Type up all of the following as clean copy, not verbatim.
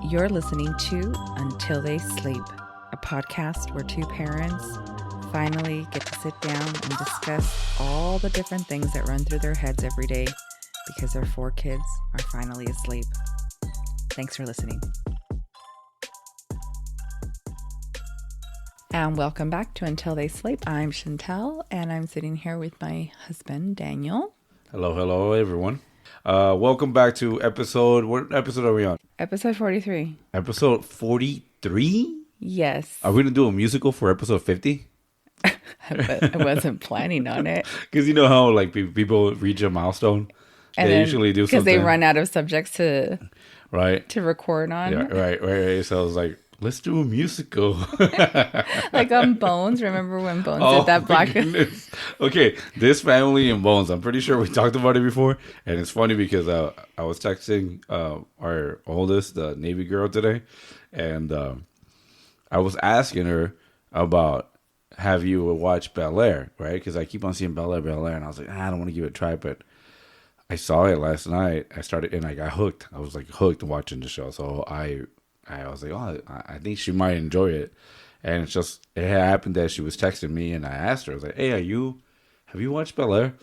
You're listening to Until They Sleep, a podcast where two parents finally get to sit down and discuss all the different things that run through their heads every day because their four kids are finally asleep. Thanks for listening. And welcome back to Until They Sleep. I'm Shantelle, and I'm sitting here with my husband, Daniel. Hello, everyone. Welcome back to what episode are we on? Episode 43. Episode 43? Yes. Are we going to do a musical for episode 50? But I wasn't planning on it. Because you know how like people reach a milestone? And they usually do something. Because they run out of subjects to record on. Yeah, right. So I was like, let's do a musical. Like on Bones. Remember when Bones did that black? Okay, this family and Bones. I'm pretty sure we talked about it before. And it's funny because I was texting our oldest, the Navy girl today. And I was asking her about, have you watched Bel Air, right? Because I keep on seeing Bel Air. And I was like, I don't want to give it a try. But I saw it last night. I started and I got hooked. I was like hooked watching the show. So I was like, oh, I think she might enjoy it. And it happened that she was texting me and I asked her, I was like, hey, have you watched Bel Air?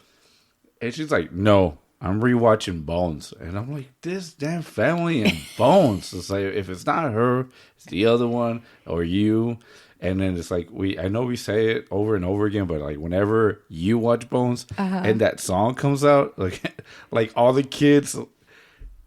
And she's like, no, I'm rewatching Bones. And I'm like, this damn family and Bones. It's like, if it's not her, it's the other one or you. And then it's like, I know we say it over and over again, but like whenever you watch Bones and that song comes out, like all the kids,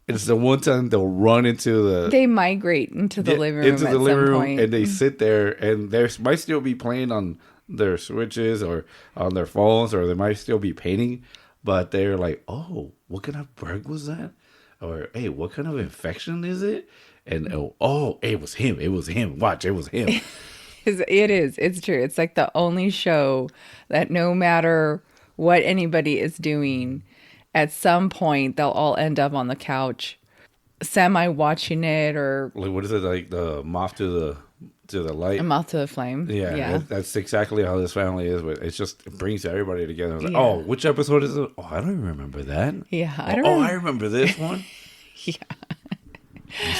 it's the one time they'll run into they migrate into the living room at some point. And they sit there and they might still be playing on their switches or on their phones, or they might still be painting, but they're like, oh, what kind of bug was that? Or, hey, what kind of infection is it? And oh, it was him. Watch, it was him. It is. It's true. It's like the only show that no matter what anybody is doing, at some point they'll all end up on the couch, semi-watching it, or like, what is it, like the moth to the light? A moth to the flame. Yeah. That's exactly how this family is. But it brings everybody together. I was like, oh, which episode is it? Oh, I don't remember that. Yeah, I remember this one. Yeah.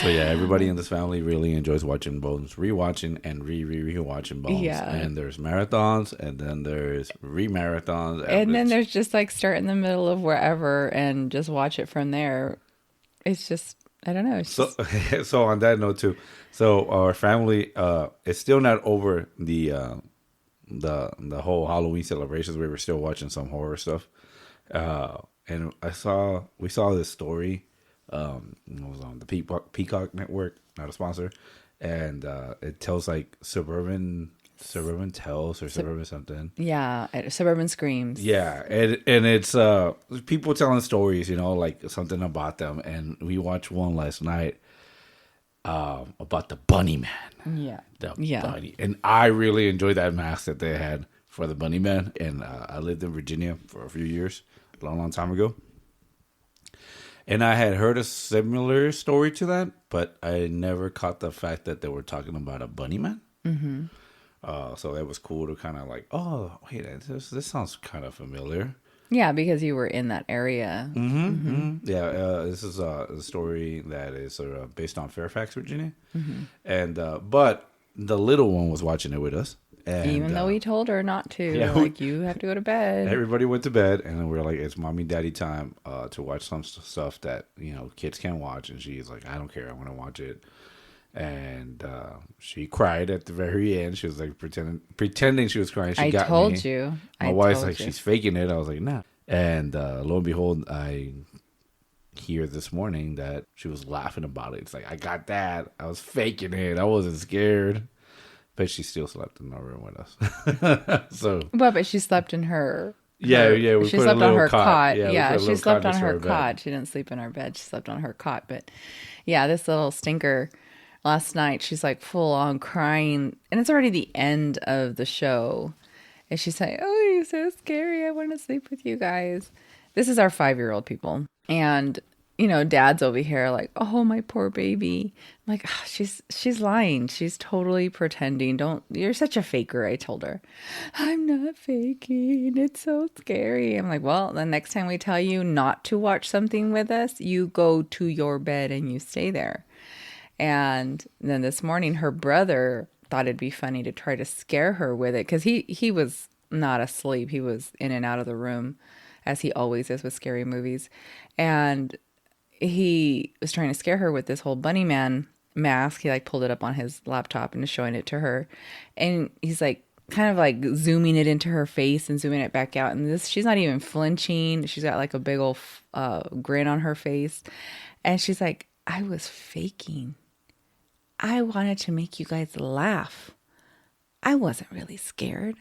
So yeah, everybody in this family really enjoys watching Bones, rewatching and rewatching Bones. Yeah. And there's marathons, and then there's re-marathons. And then there's just like start in the middle of wherever and just watch it from there. It's just, I don't know. So on that note too, so our family is still not over the whole Halloween celebrations. We were still watching some horror stuff. And we saw this story. It was on the Peacock Network, not a sponsor, and it tells like suburban tales or suburban something. Yeah, suburban screams. Yeah, and it's people telling stories, like something about them. And we watched one last night about the Bunny Man. Yeah, Bunny, and I really enjoyed that mask that they had for the Bunny Man. And I lived in Virginia for a few years, a long time ago. And I had heard a similar story to that, but I never caught the fact that they were talking about a bunny man. Mm-hmm. So that was cool to kind of like, oh, wait, this sounds kind of familiar. Yeah, because you were in that area. Mm-hmm. Mm-hmm. Yeah, this is a story that is based on Fairfax, Virginia. Mm-hmm. And but the little one was watching it with us. And, even though we told her not to, you have to go to bed. Everybody went to bed, and then we were like, it's mommy, daddy time to watch some stuff that, kids can't watch. And she's like, I don't care. I want to watch it. And she cried at the very end. She was like pretending she was crying. She got me. I told you. My wife's like, she's faking it. I was like, nah. And lo and behold, I hear this morning that she was laughing about it. It's like, I got that. I was faking it. I wasn't scared. But she still slept in our room with us. But she slept in her. Yeah. She slept on her cot. Yeah, she slept on her cot. She didn't sleep in our bed. She slept on her cot. But yeah, this little stinker last night, she's like full on crying. And it's already the end of the show. And she's like, oh, you're so scary. I want to sleep with you guys. This is our 5-year-old people. And dad's over here like, oh, my poor baby. I'm like, oh, she's lying. She's totally pretending. You're such a faker, I told her. I'm not faking. It's so scary. I'm like, well, the next time we tell you not to watch something with us, you go to your bed and you stay there. And then this morning, her brother thought it'd be funny to try to scare her with it because he was not asleep. He was in and out of the room, as he always is with scary movies. And he was trying to scare her with this whole bunny man mask. He like pulled it up on his laptop and is showing it to her. And he's like kind of like zooming it into her face and zooming it back out. And this, she's not even flinching. She's got like a big old grin on her face. And she's like, I was faking. I wanted to make you guys laugh. I wasn't really scared.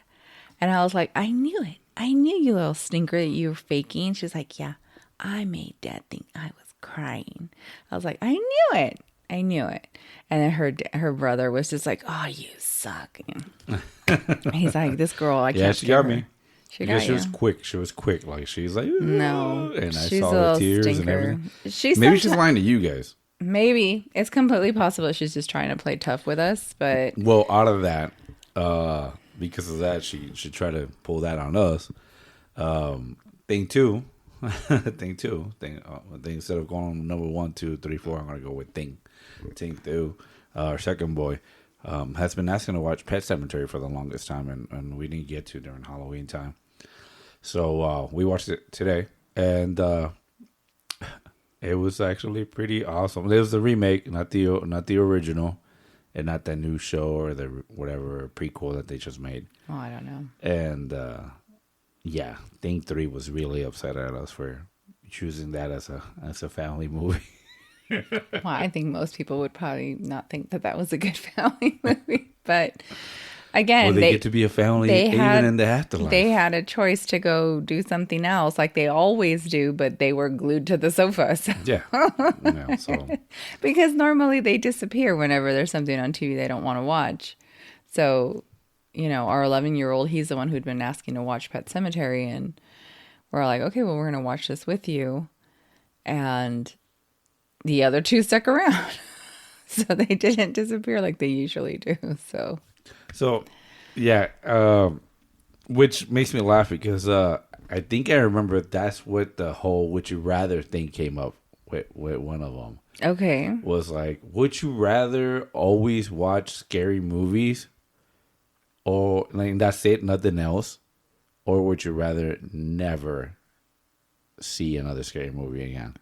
And I was like, I knew it. I knew, you little stinker, that you were faking. She's like, yeah, I made Dad think I was crying. I was like, I knew it. I knew it. And then her brother was just like, oh, you suck. He's like, this girl, I can't. Yeah, she got me. She Because got she was you. quick. She was quick. Like, she's like, ooh, No, and I she's saw a the little tears and stinker. everything. She's Maybe she's lying to you guys. maybe it's completely possible that she's just trying to play tough with us, but Well, out of that, because of that, she should try to pull that on us. Thing two, instead of going on number 1, 2, 3, 4, I'm gonna go with thing two. Our second boy has been asking to watch Pet Cemetery for the longest time, and we didn't get to during Halloween time. So we watched it today, and it was actually pretty awesome. It was the remake, not the original, and not that new show or the whatever prequel that they just made. oh, I don't know. And yeah, Thing 3 was really upset at us for choosing that as a family movie. Well, I think most people would probably not think that that was a good family movie, but again, Well, they get to be a family even in the afterlife. They had a choice to go do something else, like they always do, but they were glued to the sofa. So. Yeah. Yeah, so Because normally they disappear whenever there's something on TV they don't want to watch. So, our 11-year-old, he's the one who'd been asking to watch Pet Cemetery, and we're like, okay, well, we're going to watch this with you. And the other two stuck around. So they didn't disappear like they usually do. So yeah, which makes me laugh because I think I remember that's what the whole "would you rather" thing came up with one of them. okay. Was like, would you rather always watch scary movies, or like that's it, nothing else, or would you rather never see another scary movie again?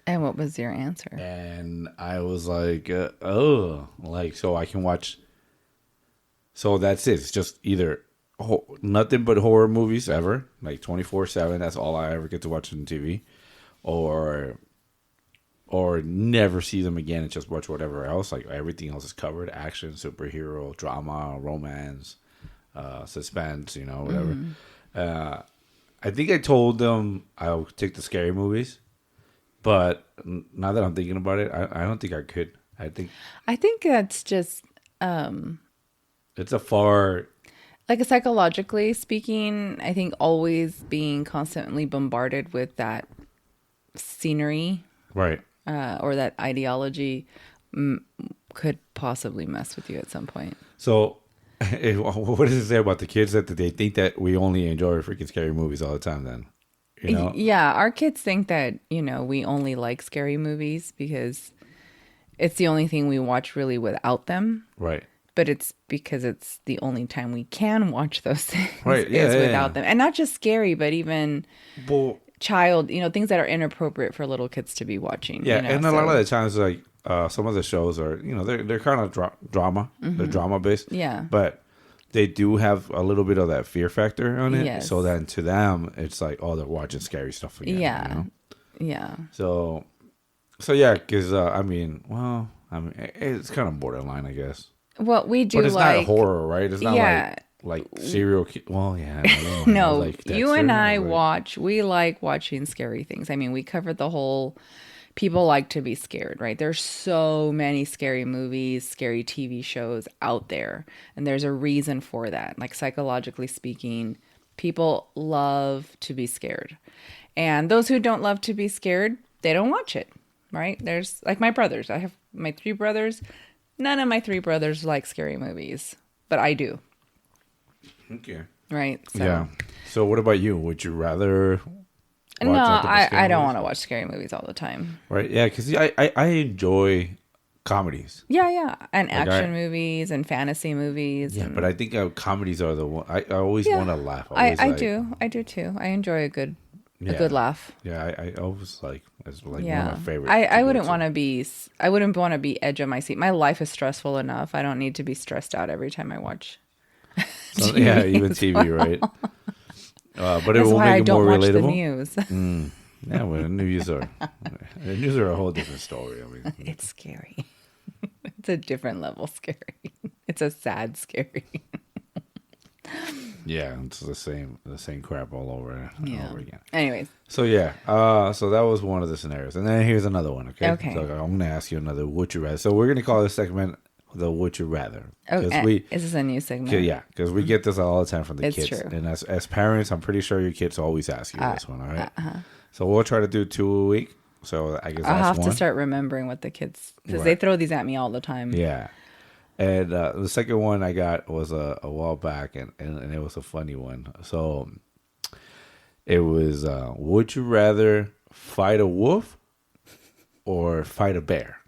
And what was your answer? And I was like, oh, like, so I can watch. So that's it. It's just either nothing but horror movies ever, like 24/7. That's all I ever get to watch on TV, or never see them again and just watch whatever else. Like everything else is covered: action, superhero, drama, romance, suspense. Whatever. I think I told them I'll take the scary movies. But now that I'm thinking about it, I don't think I could. I think that's just it's a far, like psychologically speaking, I think always being constantly bombarded with that scenery right. or that ideology could possibly mess with you at some point. So, what does it say about the kids that they think that we only enjoy freaking scary movies all the time? Then, Yeah, our kids think that we only like scary movies because it's the only thing we watch really without them. Right. But it's because it's the only time we can watch those things Right. Yeah, is yeah, without them. And not just scary, but even child, things that are inappropriate for little kids to be watching. Yeah, and a lot of the times, like some of the shows are, they're kind of drama. Mm-hmm. They're drama based. Yeah. But they do have a little bit of that fear factor on it. Yes. So then to them, it's like, oh, they're watching scary stuff again. Yeah. Yeah. So yeah, because it's kind of borderline, I guess. Well, we do, but it's not horror, right? It's not like serial. Well, yeah. No, like you and I we like watching scary things. I mean, we covered the whole. People like to be scared, right? There's so many scary movies, scary TV shows out there, and there's a reason for that. Like psychologically speaking, people love to be scared, and those who don't love to be scared, they don't watch it, right? There's like my brothers. I have my 3 brothers. None of my 3 brothers like scary movies, but I do. Okay. Right. So. Yeah. So what about you? Would you rather No, nothing but scary I don't movies? want to watch scary movies all the time. Right? Yeah, because I enjoy comedies. Yeah. And Like action movies and fantasy movies. yeah, but And I think comedies are the one. I always yeah, want to laugh. I always I like do. I do too. I enjoy a yeah, good laugh. yeah. I always like it's like one of Yeah. my favorite. To I go wouldn't to. want to be, I wouldn't want to be edge of my seat. My life is stressful enough. I don't need to be stressed out every time I watch So, yeah, TV even as TV, well. right? But it That's will why make I it more don't watch the relatable. news. Yeah, well, the news are a whole different story. I mean, It's scary. It's a different level scary. It's a sad scary. yeah, it's the same crap all over and over again. Anyways, So yeah, so that was one of the scenarios, and then here's another one. Okay, Okay. So I'm gonna ask you another. Would you rather? So we're gonna call this segment the Would You Rather okay. Is this a new segment? yeah, because we get this all the time from the It's kids, true. and as parents, I'm pretty sure your kids always ask you this one. All right, so we'll try to do 2 a week. So I guess I'll that's have one. to start remembering what the kids, because Right. they throw these at me all the time. Yeah. And the second one I got was a while back, and it was a funny one. So it was, would you rather fight a wolf or fight a bear?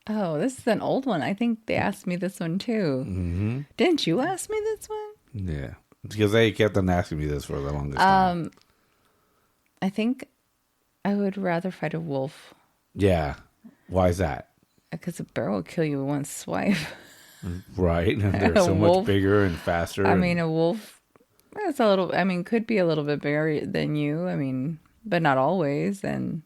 Oh, this is an old one. I think they asked me this one too. Mm-hmm. Didn't you ask me this one? Yeah. Because they kept on asking me this for the longest time. I think I would rather fight a wolf Yeah. Why is that? because a bear will kill you with one swipe. Right. They're A so much wolf- bigger and faster. I mean, a wolf, it's a little, I mean, could be a little bit bigger than you. I mean, but not always. And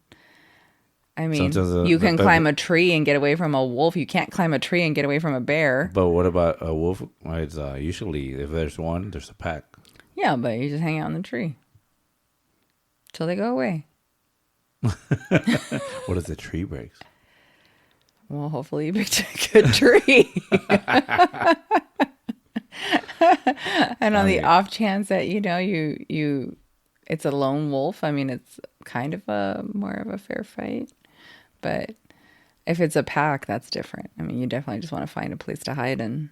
I mean, Sometimes you can climb a tree and get away from a wolf. You can't climb a tree and get away from a bear. But what about a wolf? It's usually, if there's one, there's a pack. Yeah, but you just hang out in the tree till they go away. What if the tree breaks? Well, hopefully you picked a good tree. And on the off chance that, it's a lone wolf, I mean, it's kind of more of a fair fight. But if it's a pack, that's different. I mean, you definitely just want to find a place to hide. And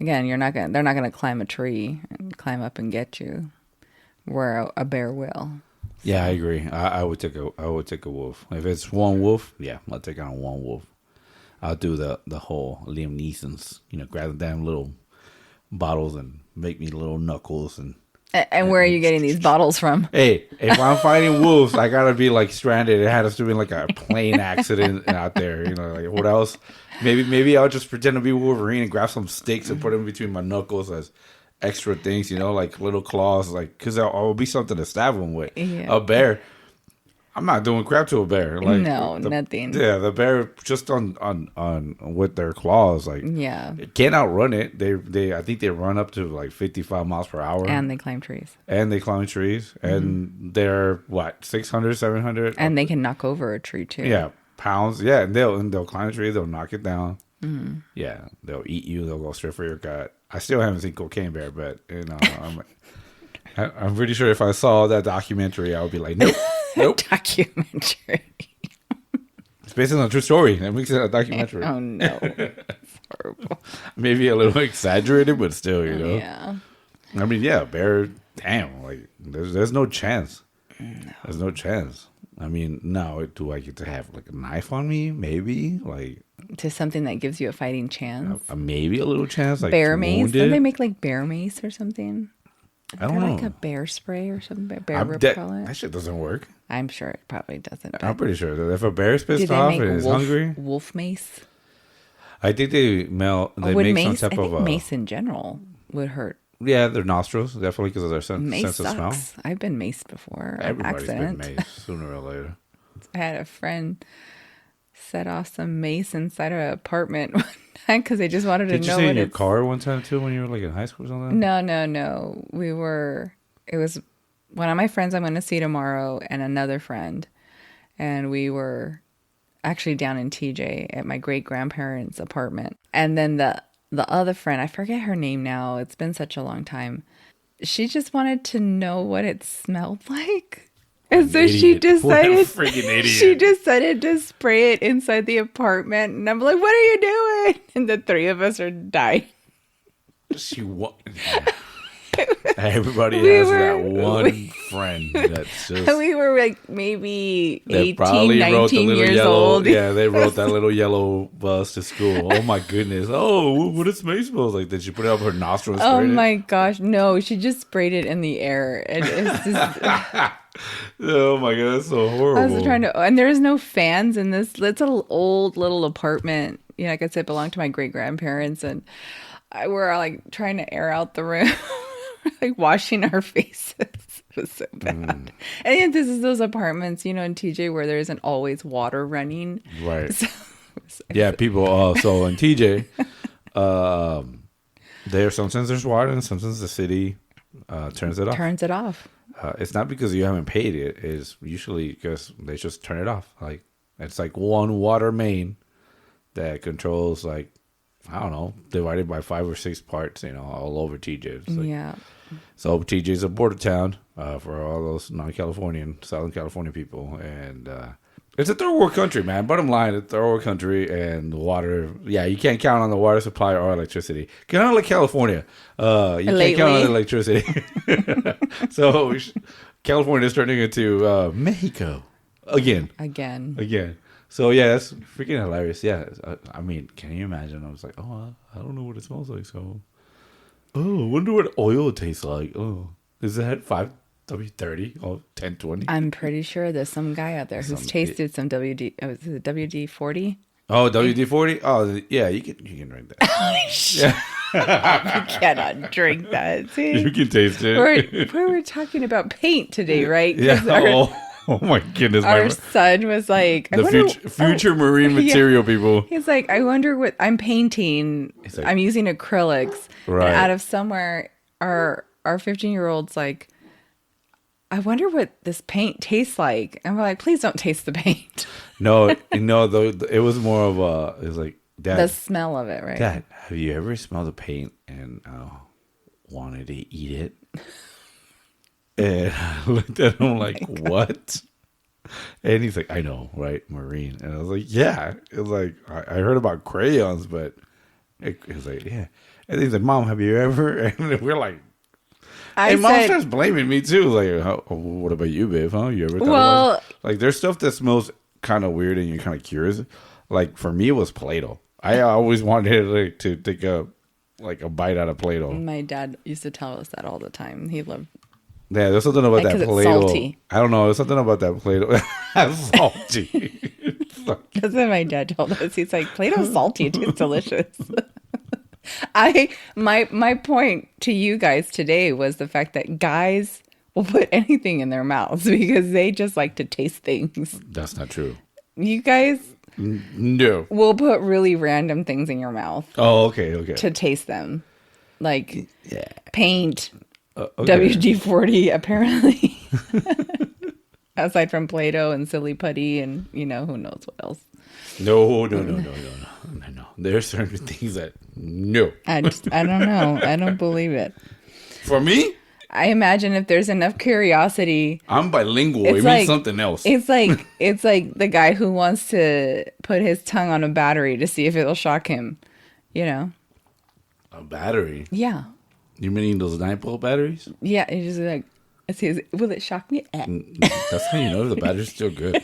again, they're not going to climb a tree and climb up and get you where a bear will. Yeah, I agree. I would take a wolf. If it's one wolf, yeah, I'll take on one wolf. I'll do the whole Liam Neeson's, grab the damn little bottles and make me little knuckles and. And where are you getting these bottles from? Hey, if I'm fighting wolves, I gotta be like stranded. It had us doing like a plane accident out there. Like what else? Maybe I'll just pretend to be Wolverine and grab some sticks and put them between my knuckles as extra things, like little claws, like because I'll be something to stab them with. Yeah. A bear, I'm not doing crap to a bear. Like No, nothing. Yeah, the bear just on with their claws, like it can't outrun it. They I think they run up to like 55 miles per hour, And they climb trees. and they climb trees, and they're what 600, 700, And they can knock over a tree too. yeah, pounds. Yeah, and they'll climb a tree, they'll knock it down. Yeah, they'll eat you. They'll go straight for your gut. I still haven't seen Cocaine Bear, but I'm pretty sure if I saw that documentary, I would be like, nope. Documentary. It's based on a true story. That makes it a documentary. Oh no. It's horrible. Maybe a little exaggerated, but still, Yeah. I mean, yeah, bear. Damn, like there's no chance. No. There's no chance. I mean, now do I get to have like a knife on me? Maybe like To something that gives you a fighting chance. maybe a little chance. Like Bear mace. wounded. Don't they make like bear mace or something? I don't know. Like a bear spray or something. Bear I'm repellent. that shit doesn't work. I'm sure it probably doesn't. I'm pretty sure that if a bear's Do pissed they off make and is hungry, wolf mace? I think they Would make mace? some type I think of mace in general would hurt. yeah, their nostrils definitely because of their Mace sense of smell. sucks. I've been maced before. On Everybody's accident. been maced sooner or later. I had a friend set off some mace inside of an apartment one time because they just wanted to Did you know see what in your it's. car one time too when you were like in high school or something? No. It was one of my friends I'm going to see tomorrow and another friend. And we were actually down in TJ at my great grandparents' apartment. And then the other friend, I forget her name now. It's been such a long time. She just wanted to know what it smelled like. And so she Idiot. What a decided, freaking idiot. she decided to spray it inside the apartment. And I'm like, what are you doing? And the three of us are dying. She what? Everybody we has were that one we, friend that's just we were like maybe they 18, probably wrote the 19 little years yellow. old. Yeah, they wrote that little yellow bus to school. Oh my goodness! Oh, what does space smells like? Did she put it up her nostril and Oh sprayed it? my gosh, no, she just sprayed it in the air. And it's just Oh my god, that's so I was trying horrible. to, and there's no fans in this. It's an old little apartment. You know, like I said, belonged to my great grandparents, and we're like trying to air out the room, like washing our faces. It was so bad. And yet this is those apartments, you know, in TJ where there isn't always water running. Right. So, Yeah, people. So in TJ, um, there's sometimes there's water, and sometimes the city turns it off. turns it off. It's not because you haven't paid it. It's usually because they just turn it off. Like it's like one water main that controls like I don't know, divided by 5 or 6 parts. You know, all over TJ. It's like, Yeah. so TJ is a border town for all those non-Californian, Southern California people, and it's a third world country, man. Bottom line, it's a third world country, and the water. Yeah, you can't count on the water supply or electricity. Kind of like California, you can't count on Lately. electricity. So California is turning into Mexico again. Again. So yeah, that's freaking hilarious. Yeah, I mean, can you imagine? I was like, oh, I don't know what it smells like. So, oh, I wonder what oil tastes like. Oh, is that 5W30 or 1020? I'm pretty sure there's some guy out there who's Some- tasted some WD. Oh, is it WD-40? Oh, WD-40. Oh, yeah, you can drink that. Yeah, You cannot drink that. See? you can taste it. We were talking about paint today, right? Yeah. 'Cause Oh my goodness, our son was like, I the wonder, future marine yeah. material people. He's like, I wonder what I'm painting. like- I'm using acrylics. Right. And out of somewhere, our 15-year-old's like, I wonder what this paint tastes like. And we're like, please don't taste the paint. No, though it was more of a. It was like Dad. The smell of it, right? Dad, have you ever smelled the paint and wanted to eat it? And I looked at him like, what? And he's like, I know, right? Marine. And I was like, yeah. It was like, I heard about crayons, but it was like, yeah. And he's like, Mom, have you ever? And we're like, and Mom starts blaming me too. Like, what about you, babe? Huh? You ever thought about it? Like, there's stuff that smells kind of weird and you're kind of curious. Like, for me, it was Play-Doh. I always wanted to take a bite out of Play-Doh. My dad used to tell us that all the time. He loved. Yeah, there's something about Like, that 'cause it's Play-Doh. salty. I don't know. There's something about that Play-Doh. Salty. It's like- That's what my dad told us. He's like, Play-Doh's salty. It tastes delicious. My point to you guys today was the fact that guys will put anything in their mouths because they just like to taste things. That's not true. You guys No. will put really random things in your mouth Oh, okay. to taste them. Like Yeah. paint, Okay. WD-40 apparently. Aside from Play-Doh and silly putty and who knows what else. No. There's certain things that no. I don't know. I don't believe it. For me, I imagine if there's enough curiosity, I'm bilingual. It's It like- means something else. it's like the guy who wants to put his tongue on a battery to see if it'll shock him. A battery. Yeah. You meaning those 9-volt batteries? Yeah. It's just like, it says, will it shock me? That's how you know the battery's still good.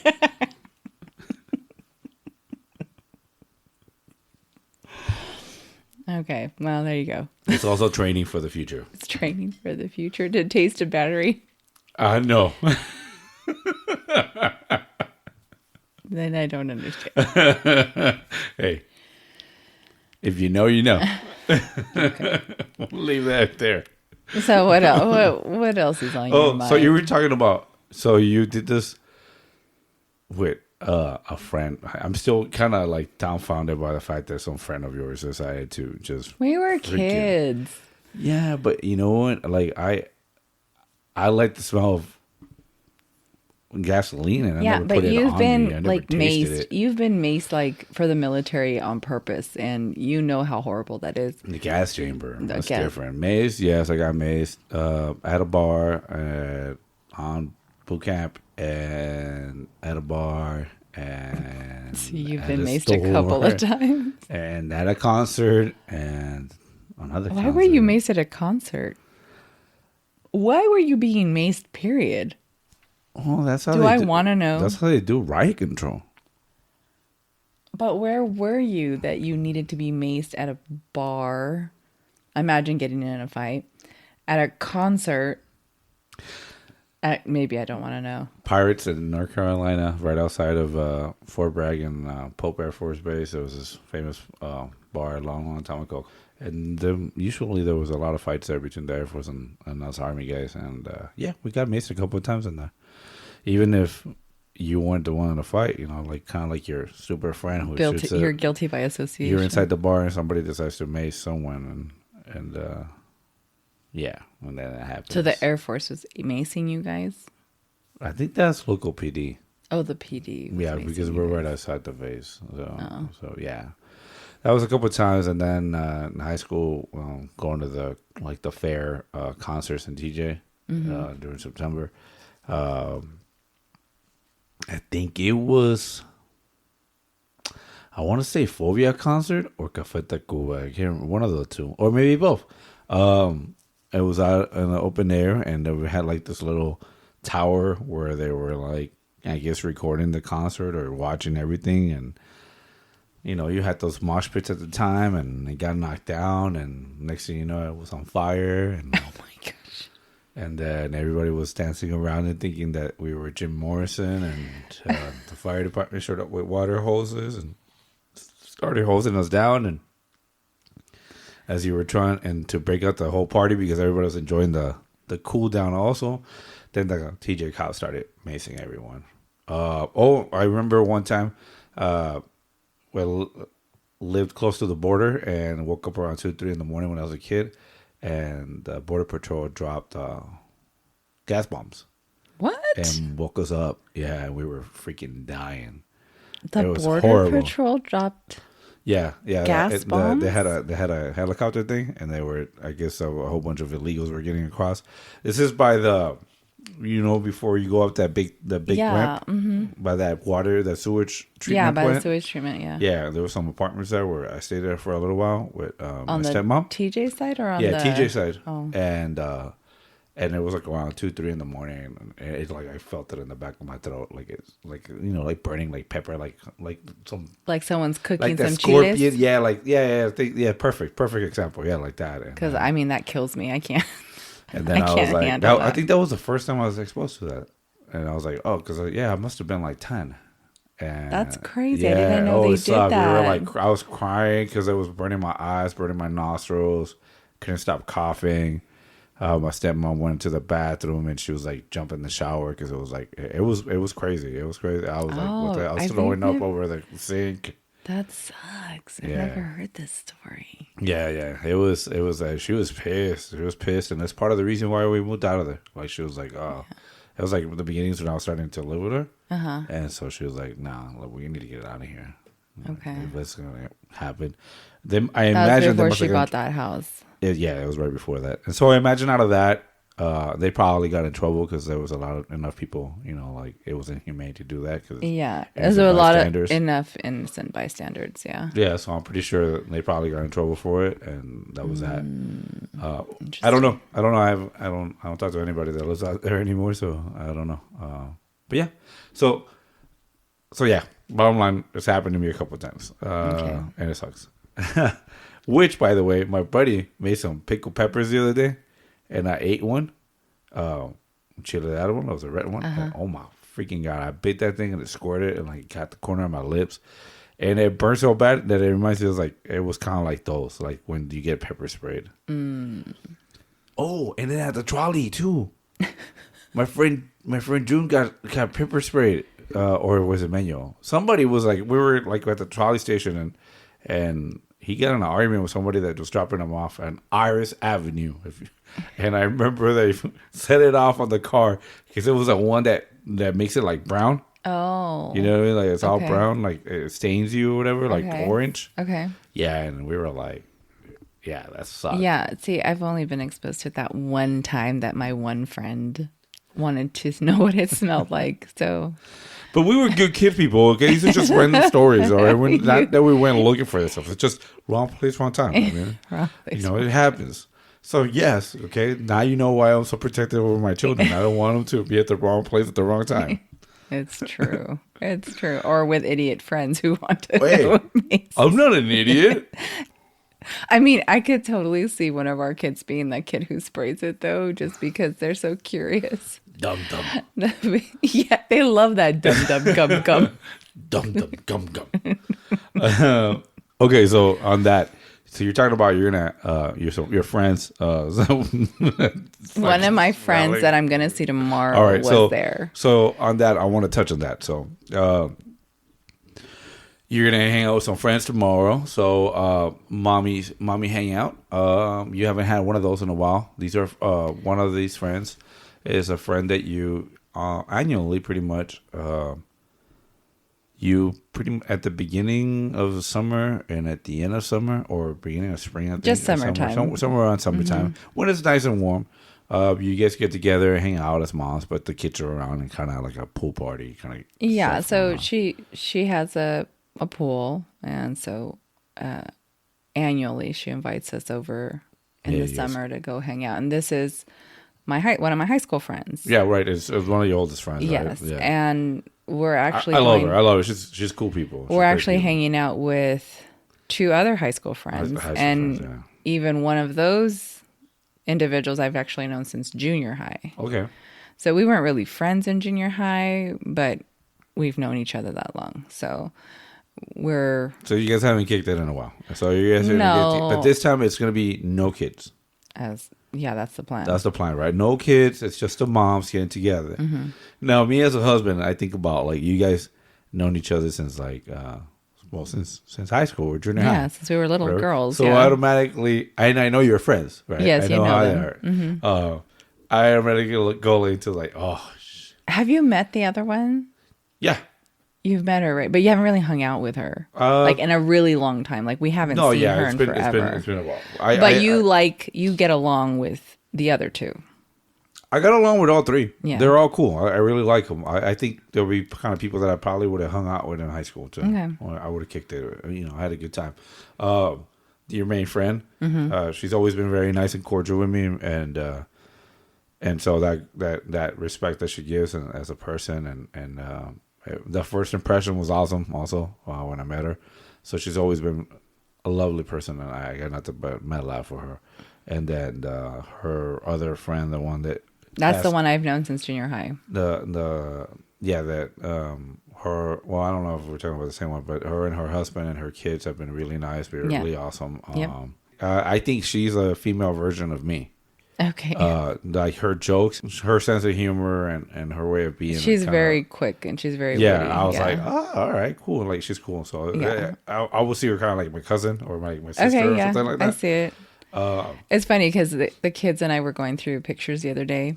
Okay. Well, there you go. It's also training for the future. It's training for the future to taste a battery. No. Then I don't understand. Hey, if you know, you know. We'll leave that there. So what else? What else is on your mind? So you were talking about. So you did this with a friend. I'm still kind of like dumbfounded by the fact that some friend of yours decided to just. We were kids. Yeah, but you know what? Like I like the smell of gasoline, and I Yeah, never but put it you've on me. I been never like tasted maced. it. You've been maced like for the military on purpose, and you know how horrible that is. The gas chamber. That's gas- different. Maced, yes, I got maced at a bar on boot camp and at a bar and So you've at been a maced a couple of store times. and at a concert and another. Why were you maced at a concert? Why were you being maced, period? Oh, that's how Do they I do. want to know? That's how they do riot control. But where were you that you needed to be maced at a bar? Imagine getting in a fight. At a concert. Maybe I don't want to know. Pirates in North Carolina, right outside of Fort Bragg and Pope Air Force Base. There was this famous bar a long, long time ago. And usually there was a lot of fights there between the Air Force and us Army guys. And yeah, we got maced a couple of times in there. Even if you weren't the one in the fight, you know, like kind of like your super friend who Guilty, shoots it. you're guilty by association. You're inside the bar and somebody decides to mace someone. And yeah, when that happens. So the Air Force was macing you guys? I think that's local PD. Oh, the PD. Yeah, macing because you we're guys. right outside the base. So yeah, that was a couple of times, and then in high school, going to the fair concerts in TJ during September. I think it was. I want to say Fobia concert or Café Tacuba. I can't remember, one of the two, or maybe both. It was out in the open air, and we had like this little tower where they were like, I guess, recording the concert or watching everything. And you know, you had those mosh pits at the time, and it got knocked down, and next thing you know, it was on fire. And Oh my gosh. and then everybody was dancing around and thinking that we were Jim Morrison, and the fire department showed up with water hoses and started hosing us down. And as you were trying and to break out the whole party because everybody was enjoying the cool down also, then the TJ cops started macing everyone. I remember one time, lived close to the border and woke up around 2, 3 in the morning when I was a kid, and the border patrol dropped gas bombs What? and woke us up. Yeah, we were freaking dying. The it was Border horrible. Patrol dropped. Yeah. Gas bombs? They had a helicopter thing, and they were, I guess, a whole bunch of illegals were getting across. This is by the, before you go up that big ramp, by that sewage treatment Yeah, by plant. the sewage treatment. Yeah. Yeah, there were some apartments there where I stayed there for a little while with my On the stepmom. TJ side or on the TJ side. Oh. And it was like around 2, 3 in the morning, and it's like I felt it in the back of my throat, like it's like like burning, like pepper, like some Like someone's cooking like that some scorpion. chiles. Yeah, perfect example. Yeah, like that. Because I mean that kills me. I can't. And then I was can't like, handle that. I think that was the first time I was exposed to that, and I was like, oh, because I must have been like 10. And That's crazy. I didn't know they it did sucked. that. We were like, I was crying because it was burning my eyes, burning my nostrils. Couldn't stop coughing. My stepmom went into the bathroom and she was like jumping in the shower because it was like it was crazy. It was crazy. I was like, what the, I was throwing up over the sink. That sucks. I've Yeah. never heard this story. Yeah. It was she was pissed. She was pissed, and that's part of the reason why we moved out of there. Like she was like, oh, it was like the beginnings when I was starting to live with her, and so she was like, nah, look, we need to get out of here. Okay. If that's gonna happen, then I That was imagine before she bought that house. It was right before that, and so I imagine out of that, they probably got in trouble because there was enough people, like it was inhumane to do that. Cause Yeah. innocent There's a lot of bystanders. enough innocent bystanders. Yeah. Yeah, so I'm pretty sure they probably got in trouble for it, and that was that. I don't know. I don't talk to anybody that lives out there anymore, so I don't know. But yeah, so yeah. Bottom line, it's happened to me a couple of times, and it sucks. Which, by the way, my buddy made some pickled peppers the other day, and I ate one. Chile one. It was a red one. And, oh my freaking god! I bit that thing and it squirted and like got the corner of my lips, and it burned so bad that it reminds me it was kind of like those, like when you get pepper sprayed. Oh, and then at the trolley too. my friend June got pepper sprayed, or was it Manuel? Somebody was like, we were like at the trolley station, and he got in an argument with somebody that was dropping him off on Iris Avenue. And I remember they set it off on the car because it was the one that makes it like brown. Oh. You know what I mean? Like it's all Okay. brown, like it stains you or whatever, like Okay. orange. Okay. Yeah, and we were like, yeah, that sucks. Yeah. See, I've only been exposed to it that one time that my one friend wanted to know what it smelled like. So But we were good kid people, okay? These are just random stories, all right? Not that we went looking for this stuff. It's just wrong place, wrong time. I mean, Wrong place, it happens. So yes, okay. Now you know why I'm so protective over my children. I don't want them to be at the wrong place at the wrong time. It's true. It's true. Or with idiot friends who want to Hey, go with me. I'm not an idiot. I mean, I could totally see one of our kids being that kid who sprays it though, just because they're so curious. Dum dum, Yeah, they love that dum dum gum gum. dum dum gum gum. Okay, so on that, so you're talking about you're gonna your friends. One of my friends that I'm gonna see tomorrow All right, was so there. so on that, I want to touch on that. So you're gonna hang out with some friends tomorrow. So mommy hang out. You haven't had one of those in a while. These are one of these friends is a friend that you annually pretty much. You pretty at the beginning of the summer and at the end of summer or beginning of spring, I think, Just or summertime. somewhere around summertime when it's nice and warm. You guys get together and hang out as moms, but the kids are around and kind of like a pool party, kind of. Yeah, so she has a pool, and so annually she invites us over in the summer to go hang out. And this is one of my high school friends. Yeah, right. It's one of your oldest friends. Yes, right? Yeah. and we're actually I love her. I love her. She's cool people. We're actually hanging out with two other high school friends, even one of those individuals I've actually known since junior high. Okay. So we weren't really friends in junior high, but we've known each other that long. So you guys haven't kicked it in a while. So you guys but this time it's gonna be no kids. That's the plan. That's the plan, right? No kids. It's just the moms getting together. Now, me as a husband, I think about like you guys known each other since like since high school or junior high. Yeah, since we were little girls. So automatically, and I know you're friends, right? Yes, I you know how them. they are. I automatically go into like, have you met the other one? Yeah. You've met her, right? But you haven't really hung out with her, like in a really long time. Like we haven't seen her in forever. It's been a while. But you get along with the other two. I got along with all three. Yeah. They're all cool. I really like them. I think there'll be kind of people that I probably would have hung out with in high school too. Okay. Or I would have kicked it. I had a good time. Your main friend, she's always been very nice and cordial with me, and so that respect that she gives as a person, and the first impression was awesome. Also, when I met her, so she's always been a lovely person, and I got nothing but mad love for her. And then her other friend, the one that's the one I've known since junior high. Her. Well, I don't know if we're talking about the same one, but her and her husband and her kids have been really nice, really awesome. Yep. I think she's a female version of me. Okay. Like her jokes, her sense of humor, and her way of being. She's very quick and she's very witty. I was like, all right, cool. Like she's cool. So I will see her kind of like my cousin or my sister or something like that. I see it. It's funny because the kids and I were going through pictures the other day,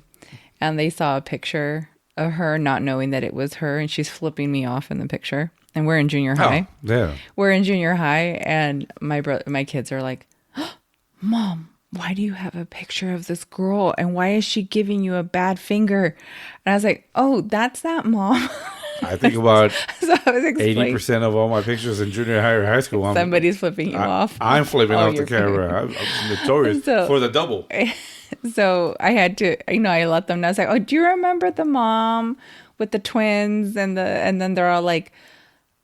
and they saw a picture of her not knowing that it was her, and she's flipping me off in the picture. And we're in junior high. Yeah. We're in junior high, and my kids are like, Mom, why do you have a picture of this girl? And why is she giving you a bad finger? And I was like, oh, that's that mom. I think about so 80% of all my pictures in junior high or high school. Somebody's flipping you off. I'm flipping off the camera. I'm notorious for the double. So I had to, I let them know. I was like, oh, do you remember the mom with the twins? And then they're all like,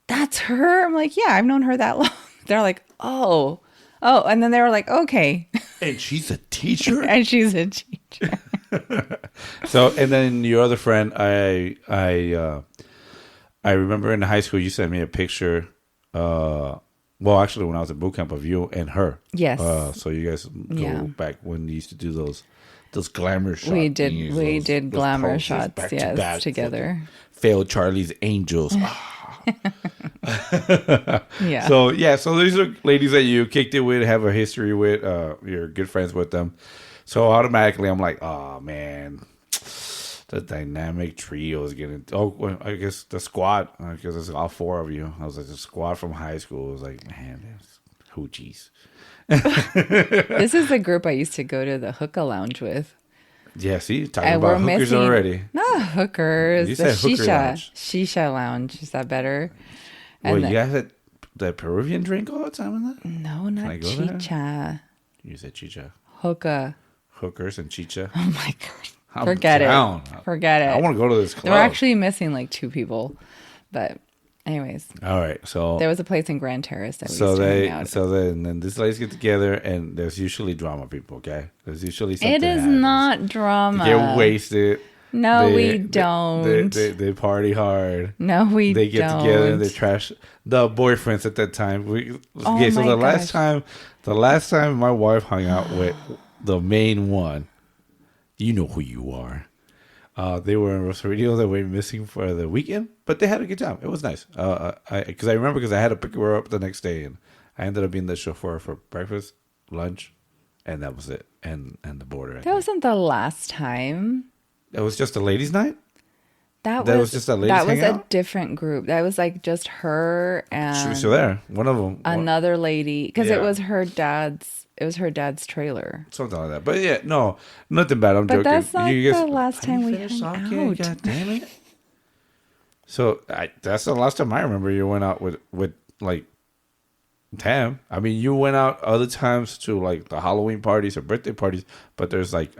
that's her? I'm like, yeah, I've known her that long. They're like, oh. And then they were like, okay. And she's a teacher? And she's a teacher. So, and then your other friend, I remember in high school, you sent me a picture. Well, actually, when I was at boot camp of you and her. Yes. So you guys go back when you used to do those glamour shots. We did glamour shots, yes, together. Failed Charlie's Angels. Yeah. So these are ladies that you kicked it with, have a history with. You're good friends with them. So automatically, I'm like, oh man. The dynamic trio is getting. I guess the squad. Because it's all four of you. I was like the squad from high school. I was like, man, there's hoochies. This is the group I used to go to the hookah lounge with. Yeah, see, talking about hookers already. Not hookers. You the said shisha lounge. Is that better? Well, you guys had the Peruvian drink all the time in that? No, not chicha. You said chicha. Hookah. Hookers and chicha. Oh my god. I'm Forget down. it. Forget I it. want to go to this We're club. actually missing like 2 people. But anyways, All right, so there was a place in Grand Terrace that we used to hang out. then these ladies get together, and there's usually drama. People, okay? There's usually something. It is happens. not drama. They get wasted. No, we don't. They party hard. No, we They get don't. together and they trash the boyfriends at that time. Oh Okay, so my the last time my wife hung out with the main one, you know who you are. They were in Rosarito. They were missing for the weekend, but they had a good time. It was nice. Because I remember I had to pick her up the next day, and I ended up being the chauffeur for breakfast, lunch, and that was it. And the border. That wasn't the last time. It was just a ladies' night. That was just a ladies' That was a hangout? different group. That was like just her She was and still there. One of them. another lady, because Yeah. it was her dad's. It was her dad's trailer. Something like that. But yeah, no, nothing bad. I'm But joking. that's not You guys- the last time we finished hung talking? out. God damn it. So that's the last time I remember you went out with like Tam. I mean, you went out other times to like the Halloween parties or birthday parties, but there's like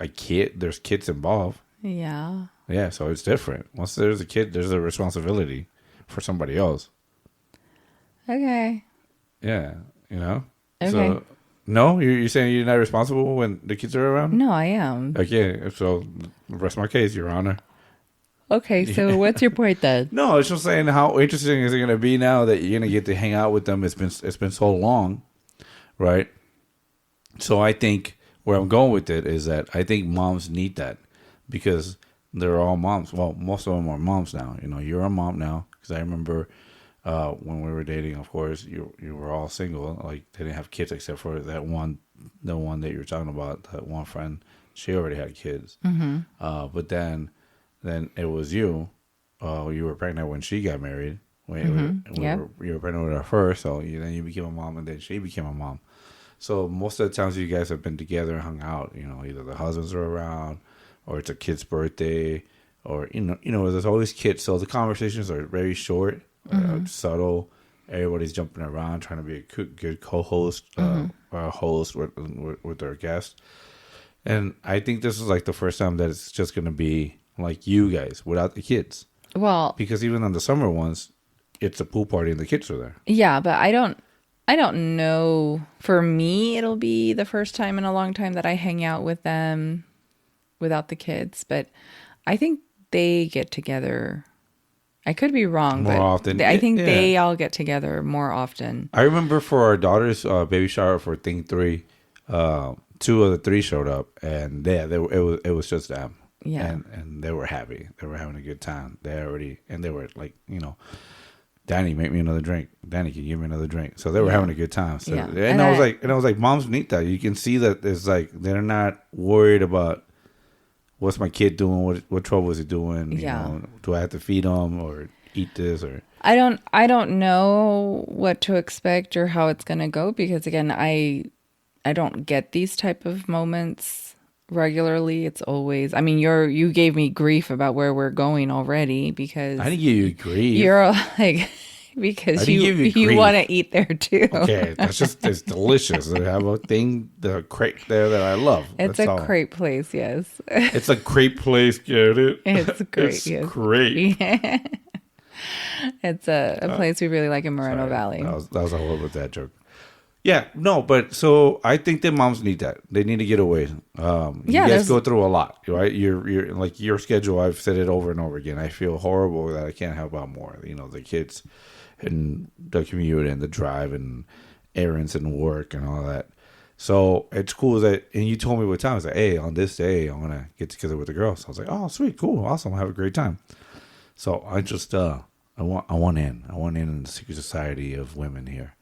there's kids involved. Yeah. Yeah, so it's different. Once there's a kid, there's a responsibility for somebody else. Okay. Yeah, you know. Okay. So no, you're saying you're not responsible when the kids are around? No, I am. Okay, so rest my case, Your Honor. Okay, so what's your point then? No, it's just saying how interesting is it going to be now that you're going to get to hang out with them. It's been so long, right? So I think where I'm going with it is that I think moms need that because they're all moms. Well, most of them are moms now. You know, you're a mom now because I remember when we were dating. Of course, you were all single. Like they didn't have kids except for the one that you were talking about. That one friend, she already had kids. Mm-hmm. But then it was you. You were pregnant when she got married. You were pregnant with her first, so then you became a mom, and then she became a mom. So most of the times you guys have been together and hung out. You know, either the husbands are around, or it's a kid's birthday, or you know, there's always kids. So the conversations are very short, subtle. Everybody's jumping around, trying to be a good co-host, or a host with their guests. And I think this is like the first time that it's just going to be like you guys without the kids. Well, Because even on the summer ones, it's a pool party and the kids are there. yeah, but I don't know. For me, it'll be the first time in a long time that I hang out with them without the kids. But I think they get together. I could be wrong, More but often. I think Yeah. they all get together more often. I remember for our daughter's baby shower for Thing 3, 2 of the 3 showed up, and it was just them. Yeah. And they were happy. They were having a good time. They were like, you know, Danny, make me another drink. Danny, can you give me another drink? So they were having a good time. So, Yeah. and I was like, moms need that. You can see that it's like they're not worried about what's my kid doing, what trouble is he doing? You know, do I have to feed him or eat this or? I don't know what to expect or how it's gonna go because again, I don't get these type of moments regularly. It's always, I mean, you gave me grief about where we're going already because I didn't give you grief. you're like because you want to eat there too. Okay, it's delicious. They have the crepe there that I love. It's That's a all. crepe place, yes. It's a crepe place, get it? It's great. It's yes. great. Yeah. It's a place we really like in Moreno Valley. That was a horrible dad joke. Yeah, no, but so I think that moms need that. They need to get away. You guys go through a lot, right? You're like your schedule. I've said it over and over again. I feel horrible that I can't help out more. You know, the kids and the commute and the drive and errands and work and all that. So it's cool that, and you told me what time. I was like, hey, on this day, I'm going to get together with the girls. So I was like, oh, sweet, cool, awesome. Have a great time. So I just, I want in the secret society of women here.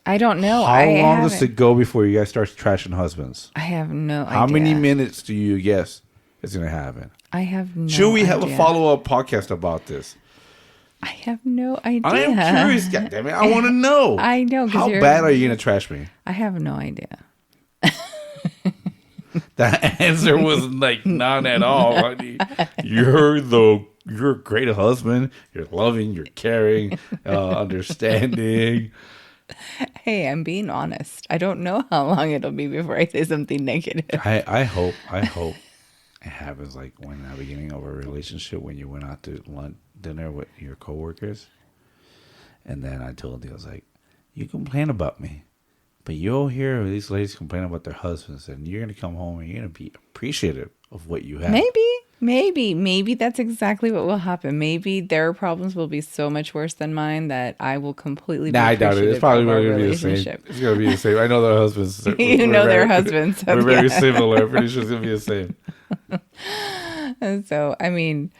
I don't know. How long does it go before you guys start trashing husbands? I have no idea. How many minutes do you guess it's going to happen? I have no idea. Should we have a follow-up podcast about this? I have no idea. I am curious. God damn it. I want to know. I know. How bad are you going to trash me? I have no idea. That answer was like none at all, honey. You're a great husband. You're loving. You're caring, understanding. Hey, I'm being honest. I don't know how long it'll be before I say something negative. I hope it happens like when at the beginning of a relationship when you went out to lunch dinner with your coworkers, and then I told you I was like, you complain about me, but you'll hear these ladies complain about their husbands, and you're gonna come home and you're gonna be appreciative of what you have. Maybe that's exactly what will happen. Maybe their problems will be so much worse than mine that I will completely Nah, be I doubt it. It's appreciative probably of our going to be the same. relationship. It's going to be the same. I know their husbands. You We're know their very, husbands, so we're very yeah. similar. I'm pretty sure it's going to be the same. And so, I mean,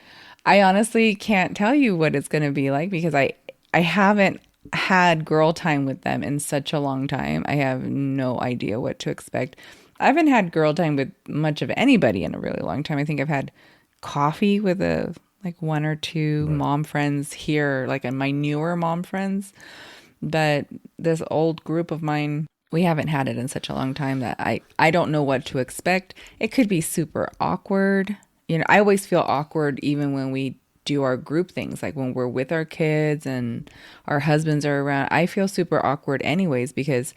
I honestly can't tell you what it's going to be like because I haven't had girl time with them in such a long time. I have no idea what to expect. I haven't had girl time with much of anybody in a really long time. I think I've had coffee with a like one or two Right. mom friends here, like my newer mom friends. But this old group of mine, we haven't had it in such a long time that I don't know what to expect. It could be super awkward. You know, I always feel awkward even when we do our group things, like when we're with our kids and our husbands are around. I feel super awkward anyways because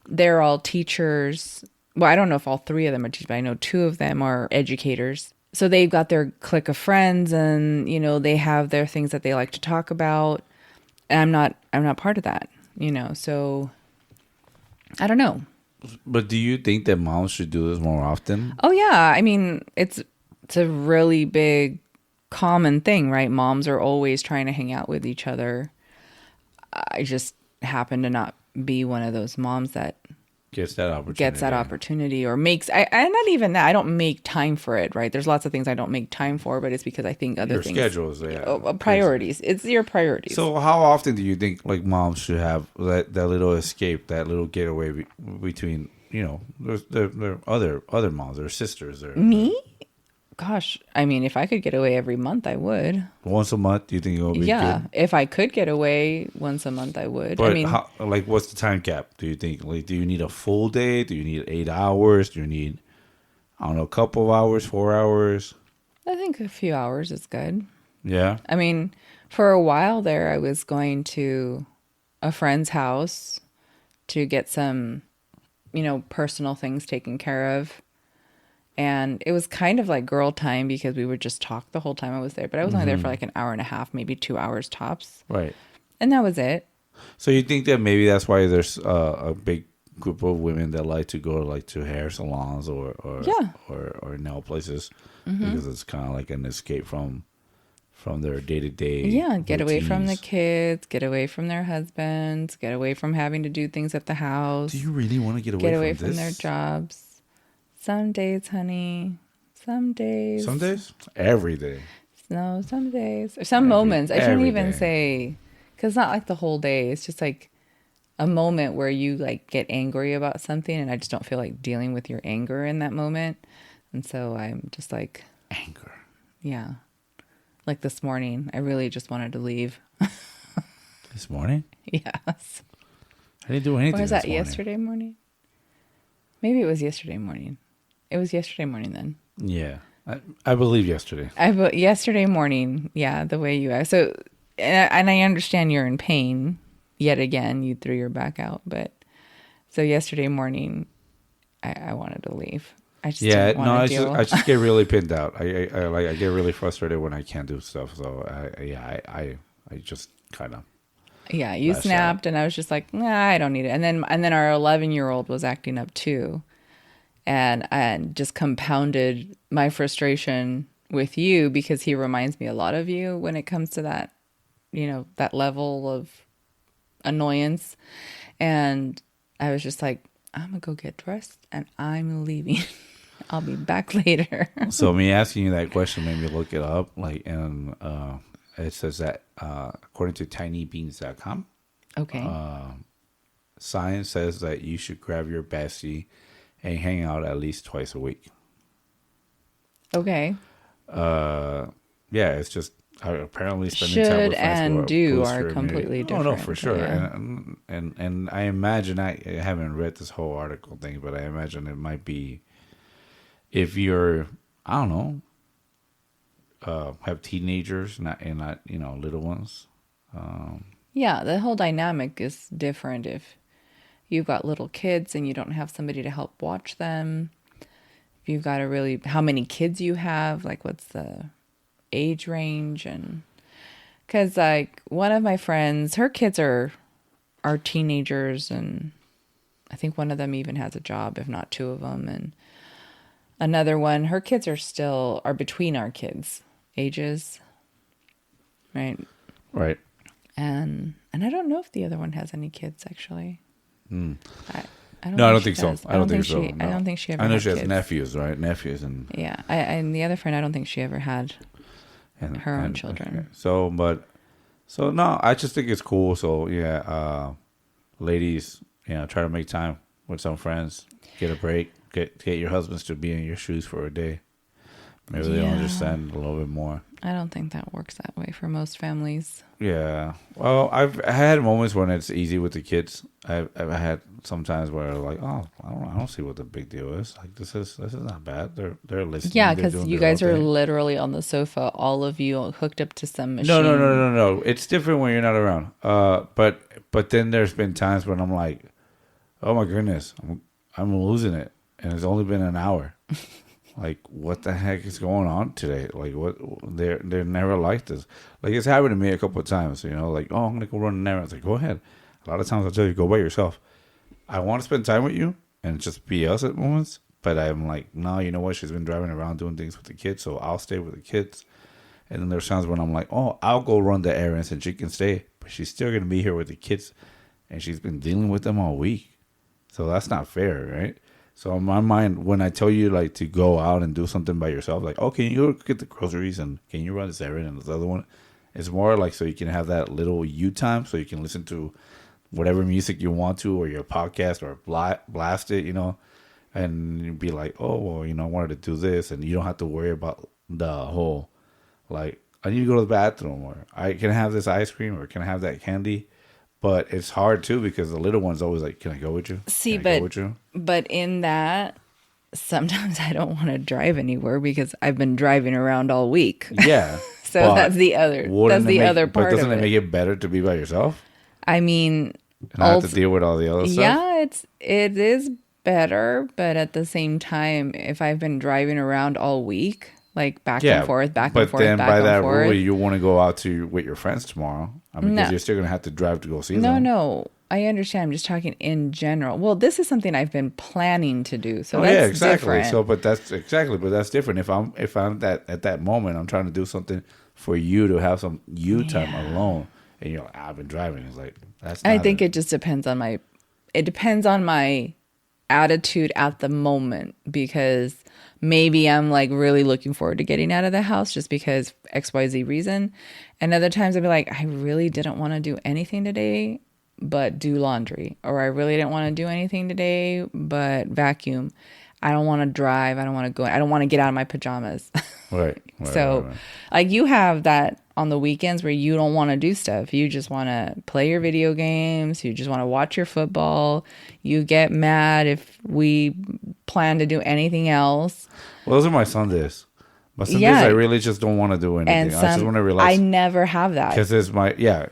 they're all teachers. Well, I don't know if all three of them are teachers, but I know two of them are educators. So they've got their clique of friends and, you know, they have their things that they like to talk about. And I'm not part of that, you know. So I don't know. But do you think that moms should do this more often? Oh yeah, I mean, it's a really big common thing, right? Moms are always trying to hang out with each other. I just happen to not be one of those moms that Gets that gets that opportunity. opportunity or makes I not even that. I don't make time for it, right? There's lots of things I don't make time for, but it's because I think other Your things, schedules, yeah, crazy. priorities. It's your priorities. So how often do you think like moms should have that little escape, that little getaway between, their other moms, their sisters, or Me? Gosh, I mean, if I could get away every month, I would. once a month? Do you think it will be Yeah, good? if I could get away once a month, I would. I But mean, how, like, what's the time cap? Do you think? Like, do you need a full day? Do you need 8 hours? Do you need, I don't know, a couple of hours, 4 hours? I think a few hours is good. Yeah. I mean, for a while there, I was going to a friend's house to get some, you know, personal things taken care of. And it was kind of like girl time because we would just talk the whole time I was there. But I was only there for like an hour and a half, maybe 2 hours tops. Right. And that was it. So you think that maybe that's why there's a big group of women that like to go like to hair salons Yeah. or nail places because it's kind of like an escape from their day to day Yeah. Get away from the routines. kids, get away from their husbands, get away from having to do things at the Do house, you really want to get away get away from from their this? jobs. Some days, honey. Some Some days. days, every day, No, some days. Or some moments. I shouldn't every even day. say, because it's not like the whole day. It's just like a moment where you like get angry about something and I just don't feel like dealing with your anger in that moment. And so I'm just like, Anger. yeah. Like this morning, I really just wanted to leave. This morning, Yes. I didn't do Or anything was this that morning. yesterday morning? Maybe it was yesterday morning. It was yesterday morning then. Yeah, I believe yesterday. Yesterday morning, yeah, the way you asked. So, and I understand you're in pain. Yet again, you threw your back out. But so yesterday morning, I wanted to leave. I just Yeah, didn't no, want to I deal. just get really pinned out. I get really frustrated when I can't do stuff. So I just kind of Yeah, you lash out. snapped, and I was just like, nah, I don't need it. And then our 11-year-old was acting up too, and just compounded my frustration with you because he reminds me a lot of you when it comes to that, you know, that level of annoyance. And I was just like, I'm gonna go get dressed and I'm leaving. I'll be back later. So me asking you that question made me look it up. Like, and it says that according to tinybeans.com, Okay. science says that you should grab your bestie and hang out at least twice a week. Okay. Yeah, it's just apparently spending time Should with friends and will do boost are your immunity. completely Oh no, for different. sure. Yeah. And I imagine I haven't read this whole article thing, but I imagine it might be if you're, I don't know, have teenagers, not little ones. Yeah, the whole dynamic is different if you've got little kids and you don't have somebody to help watch them. If you've got a really, how many kids you have, like what's the age range, and because like one of my friends, her kids are teenagers, and I think one of them even has a job, if not two of them, and another one, her kids are between our kids ages, right? Right. And I don't know if the other one has any kids actually. Mm. I I don't No, I think don't she think so. does. I don't think so. I No, don't think she I ever know had she has kids. nephews, right? Nephews Yeah, and the other friend, I don't think she ever had her own okay. children. So no, I just think it's cool. So yeah, ladies, try to make time with some friends, get a break, get your husbands to be in your shoes for a day. Maybe they'll Yeah, understand a little bit more. I don't think that works that way for most families. Yeah. Well, I've had moments when it's easy with the kids. I've had some times where like, oh, I don't see what the big deal is. Like this is not bad. They're Yeah, listening. They're because doing you their own guys are thing. literally on the sofa, all of you hooked up to some No, no, no, machine. no, no. It's different when you're not around. But then there's been times when I'm like, oh my goodness, I'm losing it, and it's only been an hour. Like, what the heck is going on today? Like, what they're never like this. Like, it's happened to me a couple of times. Like, oh, I'm gonna go run an errand. It's like, go ahead. A lot of times I'll tell you, go by yourself. I want to spend time with you and just be us at moments. But I'm like, no, you know what? She's been driving around doing things with the kids, so I'll stay with the kids. And then there's times when I'm like, oh, I'll go run the errands and she can stay, but she's still gonna be here with the kids, and she's been dealing with them all week. So that's not fair, right? So in my mind, when I tell you like to go out and do something by yourself, like, oh, can you go get the groceries and can you run this errand and this other one? It's more like so you can have that little you time, so you can listen to whatever music you want to, or your podcast, or blast it, and you'd be like, oh, well, I wanted to do this, and you don't have to worry about the whole like I need to go to the bathroom, or I can have this ice cream, or can I have that candy. But it's hard too because the little one's always like, "Can I go with you? See, Can I go with you?" but in that, sometimes I don't want to drive anywhere because I've been driving around all week. Yeah, So but that's wouldn't it the make? other But part doesn't of it make it. it better to be by yourself I mean, and not have to also, deal with all the other stuff? yeah, it is better, but at the same time, if I've been driving around all week, like back and Yeah, forth, back and but forth, then by back and that rule, forth, you want to go out to with your friends tomorrow. I mean, because no, you're still gonna have to drive to go see no, them. no. I understand. I'm just talking in general. Well, this is something I've been planning to do, so Oh yeah, that's exactly. different. So, but that's different. If I'm that at that moment, I'm trying to do something for you to have some you time Yeah. alone, and you're like, I've been driving. It's like that's I not think it. it just depends on my attitude at the moment, because maybe I'm like really looking forward to getting out of the house just because XYZ reason. And other times I'd be like, I really didn't want to do anything today but do laundry. Or I really didn't want to do anything today but vacuum. I don't want to drive. I don't want to get out of my pajamas. Right, right, right, So, right. like, you have that on the weekends where you don't want to do stuff. You just want to play your video games. You just want to watch your football. You get mad if we plan to do anything else. Well, those are my Sundays. My Sundays, I Yeah. really just don't want to do And anything. I just want to I relax never have that. because it's my yeah,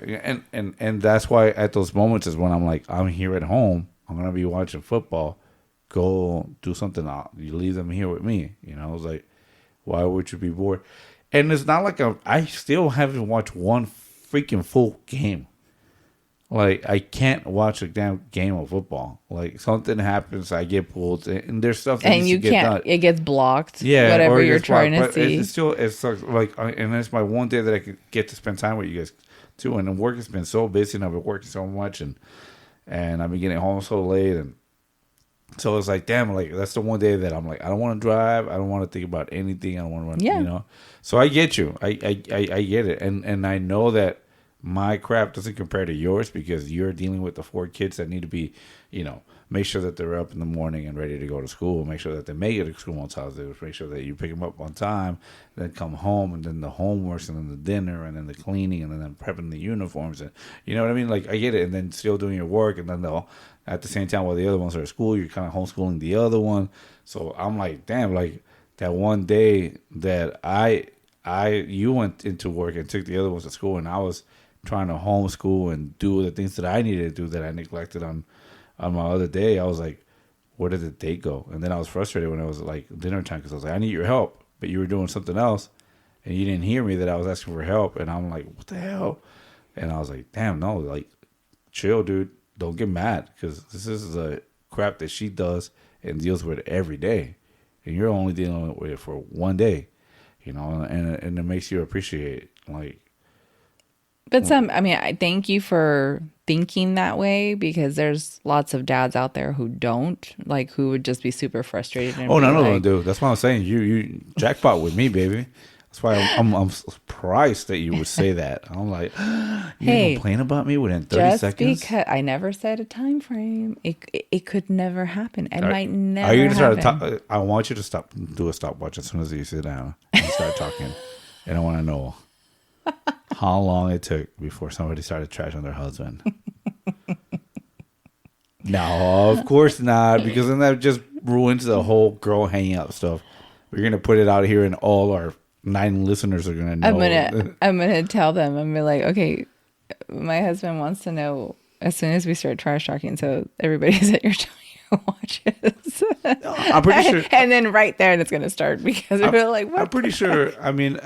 and that's why at those moments is when I'm like, I'm here at home. I'm gonna be watching football. Go do something. You leave them here with me. It's like, why would you be bored? And it's not like I still haven't watched one freaking full game. Like I can't watch a damn game of football. Like something happens, I get pulled, and there's stuff that And needs to you get can't, done. it gets blocked, Yeah, whatever or it you're gets blocked, trying to but see. it sucks. Like, and it's my one day that I could get to spend time with you guys too. And the work has been so busy, and I've been working so much, and I've been getting home so late, and so it's like, damn, like that's the one day that I'm like, I don't want to drive, I don't want to think about anything, I don't want to Yeah. run. So I get you, I get it, and I know that my crap doesn't compare to yours because you're dealing with the four kids that need to be, make sure that they're up in the morning and ready to go to school, make sure that they make it to school on time, make sure that you pick them up on time, then come home, and then the homeworks, and then the dinner, and then the cleaning, and then prepping the uniforms, and you know what I mean? Like I get it, and then still doing your work, and then at the same time while the other ones are at school, you're kind of homeschooling the other one. So I'm like, damn, like that one day that you went into work and took the other ones to school, and I was trying to homeschool and do the things that I needed to do that I neglected on my other day. I was like, where did the day go? And then I was frustrated when it was like dinner time because I was like, I need your help, but you were doing something else, and you didn't hear me that I was asking for help, and I'm like, what the hell? And I was like, damn, no, like, chill, dude. Don't get mad because this is the crap that she does and deals with every day, and you're only dealing with it for one day, and it makes you appreciate like. But I mean, I thank you for thinking that way because there's lots of dads out there who don't, like, who would just be super frustrated and Oh be no, like, dude. That's what I'm saying. You jackpot with me, baby. That's why I'm surprised that you would say that. I'm like, you hey, complain about me within 30 just seconds. because I never said a time frame, it could never happen. It might never Are you gonna start happen. to talk? I want you to do a stopwatch as soon as you sit down and start talking. And I want to know how long it took before somebody started trashing their husband. No, of course not, because then that just ruins the whole girl hanging out stuff. We're gonna put it out here, and all our 9 listeners are gonna know. I'm gonna tell them. I'm gonna be like, okay, my husband wants to know as soon as we start trash talking, so everybody's at your watches. I'm pretty sure. And then right there, it's gonna start because they're like, what? I'm pretty sure. I mean,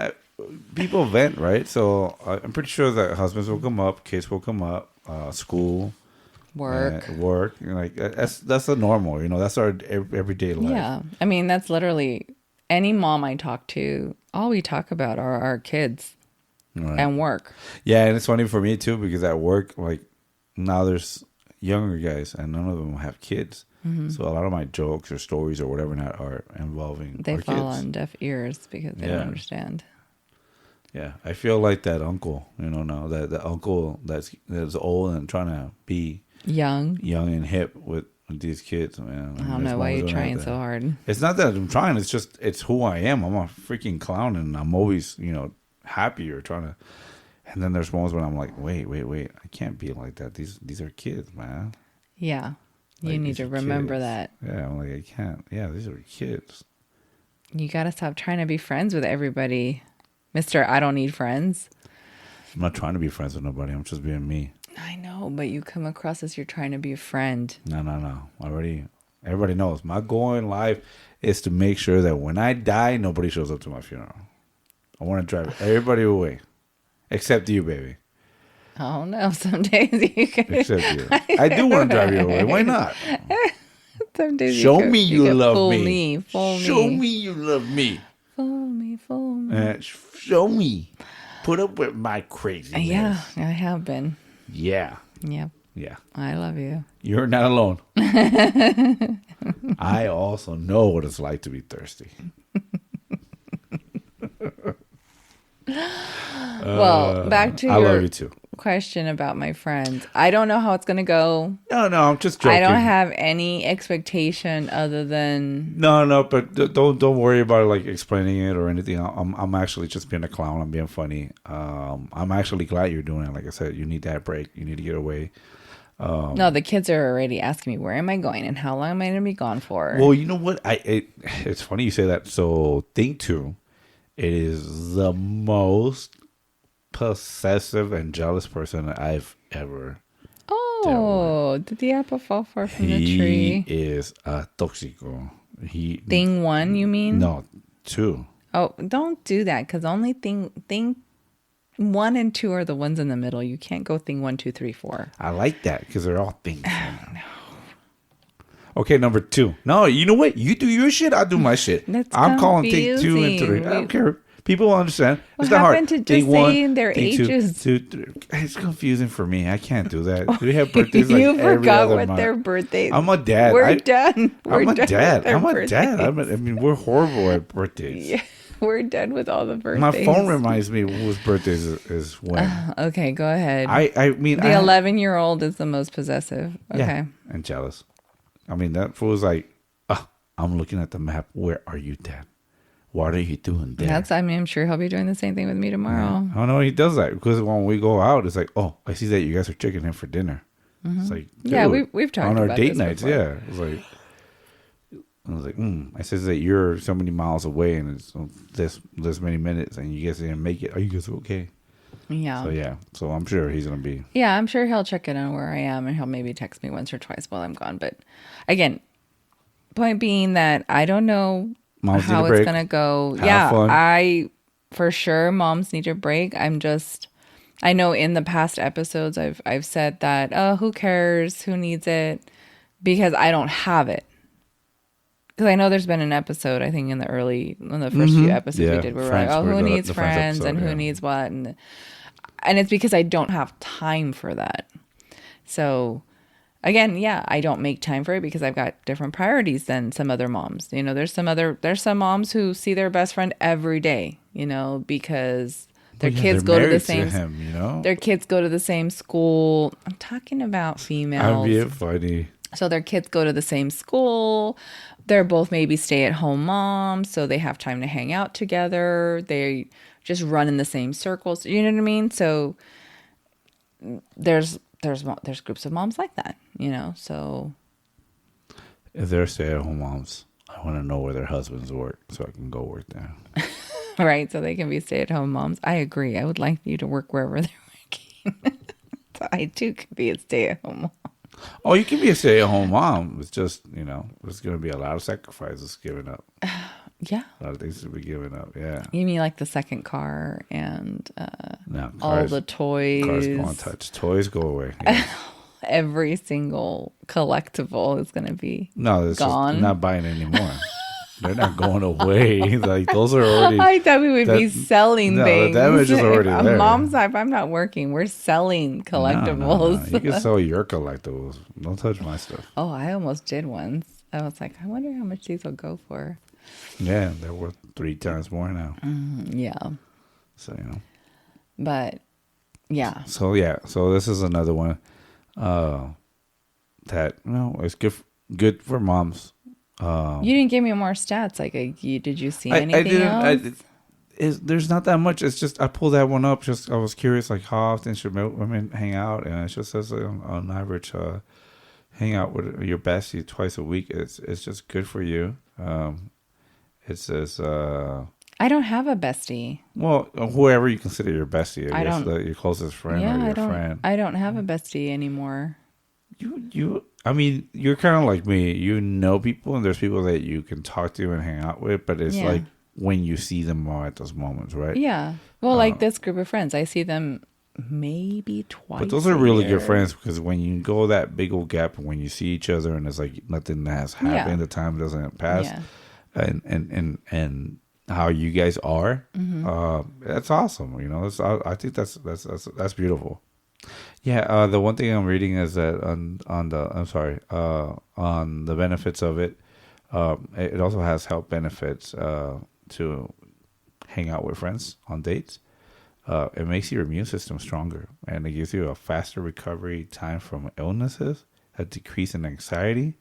people vent, right? So I'm pretty sure that husbands will come up, kids will come up, school, work. Like that's the normal. That's our everyday life. Yeah, I mean that's literally any mom I talk to. All we talk about are our kids and work. Yeah, and it's funny for me too because at work, like now there's younger guys and none of them have kids. Mm-hmm. So a lot of my jokes or stories or whatever not are involving they our fall kids. On deaf ears because they don't understand. Yeah, I feel like that uncle, now that the uncle that's old and trying to be young and hip with these kids, man. I don't know why you're trying so hard. It's not that I'm trying. It's who I am. I'm a freaking clown, and I'm always, happy or trying to. And then there's moments when I'm like, wait, I can't be like that. These are kids, man. Yeah, you need to remember that. Yeah, I'm like, I can't. Yeah, these are kids. You got to stop trying to be friends with everybody, Mister. I don't need friends. I'm not trying to be friends with nobody. I'm just being me. I know, but you come across as you're trying to be a friend. No. Everybody knows. My goal in life is to make sure that when I die, nobody shows up to my funeral. I want to drive everybody away. Except you, baby. Oh, no. Some days you can. Except you. I do want to drive you away. Why not? Some days Show me you love me. Fool me. Show me you love me. Fool me. Show me. Put up with my craziness. Yeah, I have been. Yeah. Yep. Yeah. I love you. You're not alone. I also know what it's like to be thirsty. Well, back to I your love you too. question about my friends. I don't know how it's going to go. No, I'm just joking. I don't have any expectation other than... No, but don't worry about like explaining it or anything. I'm actually just being a clown. I'm being funny. I'm actually glad you're doing it. Like I said, you need that break. You need to get away. No, the kids are already asking me, where am I going and how long am I going to be gone for? Well, you know what? It's funny you say that. So thing two, it is the most possessive and jealous person I've ever. Oh, did the apple fall far from the tree? He is a toxico. Thing one, you mean? No, two. Oh, don't do that because only thing 1 and 2 are the ones in the middle. You can't go thing 1, 2, 3, 4. I like that because they're all things. No. Okay, number 2. No, you know what? You do your shit. I do my shit. I'm calling thing 2 and 3. I don't care. People will understand. What happened to just saying their ages? 2, 3. It's confusing for me. I can't do that. We have birthdays like you every forgot other what month. Their birthdays. I'm a dad. We're done. I'm a dad. I mean, we're horrible at birthdays. Yeah, we're done with all the birthdays. My phone reminds me whose birthdays is when. Okay, go ahead. I mean, the 11-year-old is the most possessive. Okay. Yeah, and jealous. I mean, that fool's like, I'm looking at the map. Where are you, Dad? What are you doing there? I'm sure he'll be doing the same thing with me tomorrow. Yeah. I don't know. He does that because when we go out, it's like, oh, I see that you guys are checking in for dinner. Mm-hmm. It's like, yeah, we've talked on our about date this nights. before. Yeah, it's like, I was like, I says that you're so many miles away and it's this many minutes and you guys didn't make it. Are you guys okay? Yeah. So yeah, so I'm sure he's gonna be. Yeah, I'm sure he'll check in on where I am and he'll maybe text me once or twice while I'm gone. But again, point being that I don't know Moms need a how it's break. gonna go. Have Yeah, fun. I for sure moms need a break. I know in the past episodes I've said that, oh, who cares? Who needs it? Because I don't have it. Because I know there's been an episode, I think in one of the first few episodes we Yeah, did, where we're like, Friends oh, for who needs the Friends friends episode. and who Yeah. needs what, and it's because I don't have time for that. So again, yeah, I don't make time for it because I've got different priorities than some other moms. There's some moms who see their best friend every day, because Well, their yeah, they're kids go to the married to same him. their kids go to the same school. I'm talking about I'm females. being funny. So their kids go to the same school. They're both maybe stay-at-home moms, so they have time to hang out together. They just run in the same circles. You know what I mean? So there's groups of moms like that, So If they're stay-at-home moms, I want to know where their husbands work so I can go work there. right, so they can be stay-at-home moms. I agree. I would like you to work wherever they're working. So I too could be a stay-at-home mom. Oh, you can be a stay-at-home mom. It's just, there's going to be a lot of sacrifices given up. Yeah. A lot of things to be given up. Yeah. You mean like the second car and No, all the cars go toys? untouched. Toys go away. Yeah. Every single collectible is going to be No, it's just gone. not buying anymore. They're not going away. Like those are already. I thought we would be selling no, things. the damage is already If there. Mom's if I'm not working, we're selling collectibles. No. You can sell your collectibles. Don't touch my stuff. Oh, I almost did once. I was like, I wonder how much these will go for. Yeah, they're worth 3 times more now. Yeah. So But yeah. So this is another one that it's good for moms. You didn't give me more stats. Like, did you see anything I didn't. else? There's not that much. It's just I pulled that one up. Just I was curious, like how often should women hang out, and it just says on average, hang out with your bestie twice a week. It's just good for you. It says, I don't have a bestie. well, whoever you consider your bestie, I guess don't- your closest friend Yeah, or I your don't. friend. I don't have a bestie anymore. I mean, you're kind of like me. You know people, and there's people that you can talk to and hang out with, but it's Yeah. like when you see them all at those moments, right? Yeah. Well, like this group of friends, I see them maybe twice. But those are really a year. good friends because when you go that big old gap when you see each other and it's like nothing has happened, Yeah. the time doesn't pass, Yeah. and how you guys are, Mm-hmm. that's awesome. I think that's beautiful. Yeah, the one thing I'm reading is that on the benefits of it, it also has health benefits to hang out with friends on dates. It makes your immune system stronger, and it gives you a faster recovery time from illnesses, a decrease in anxiety,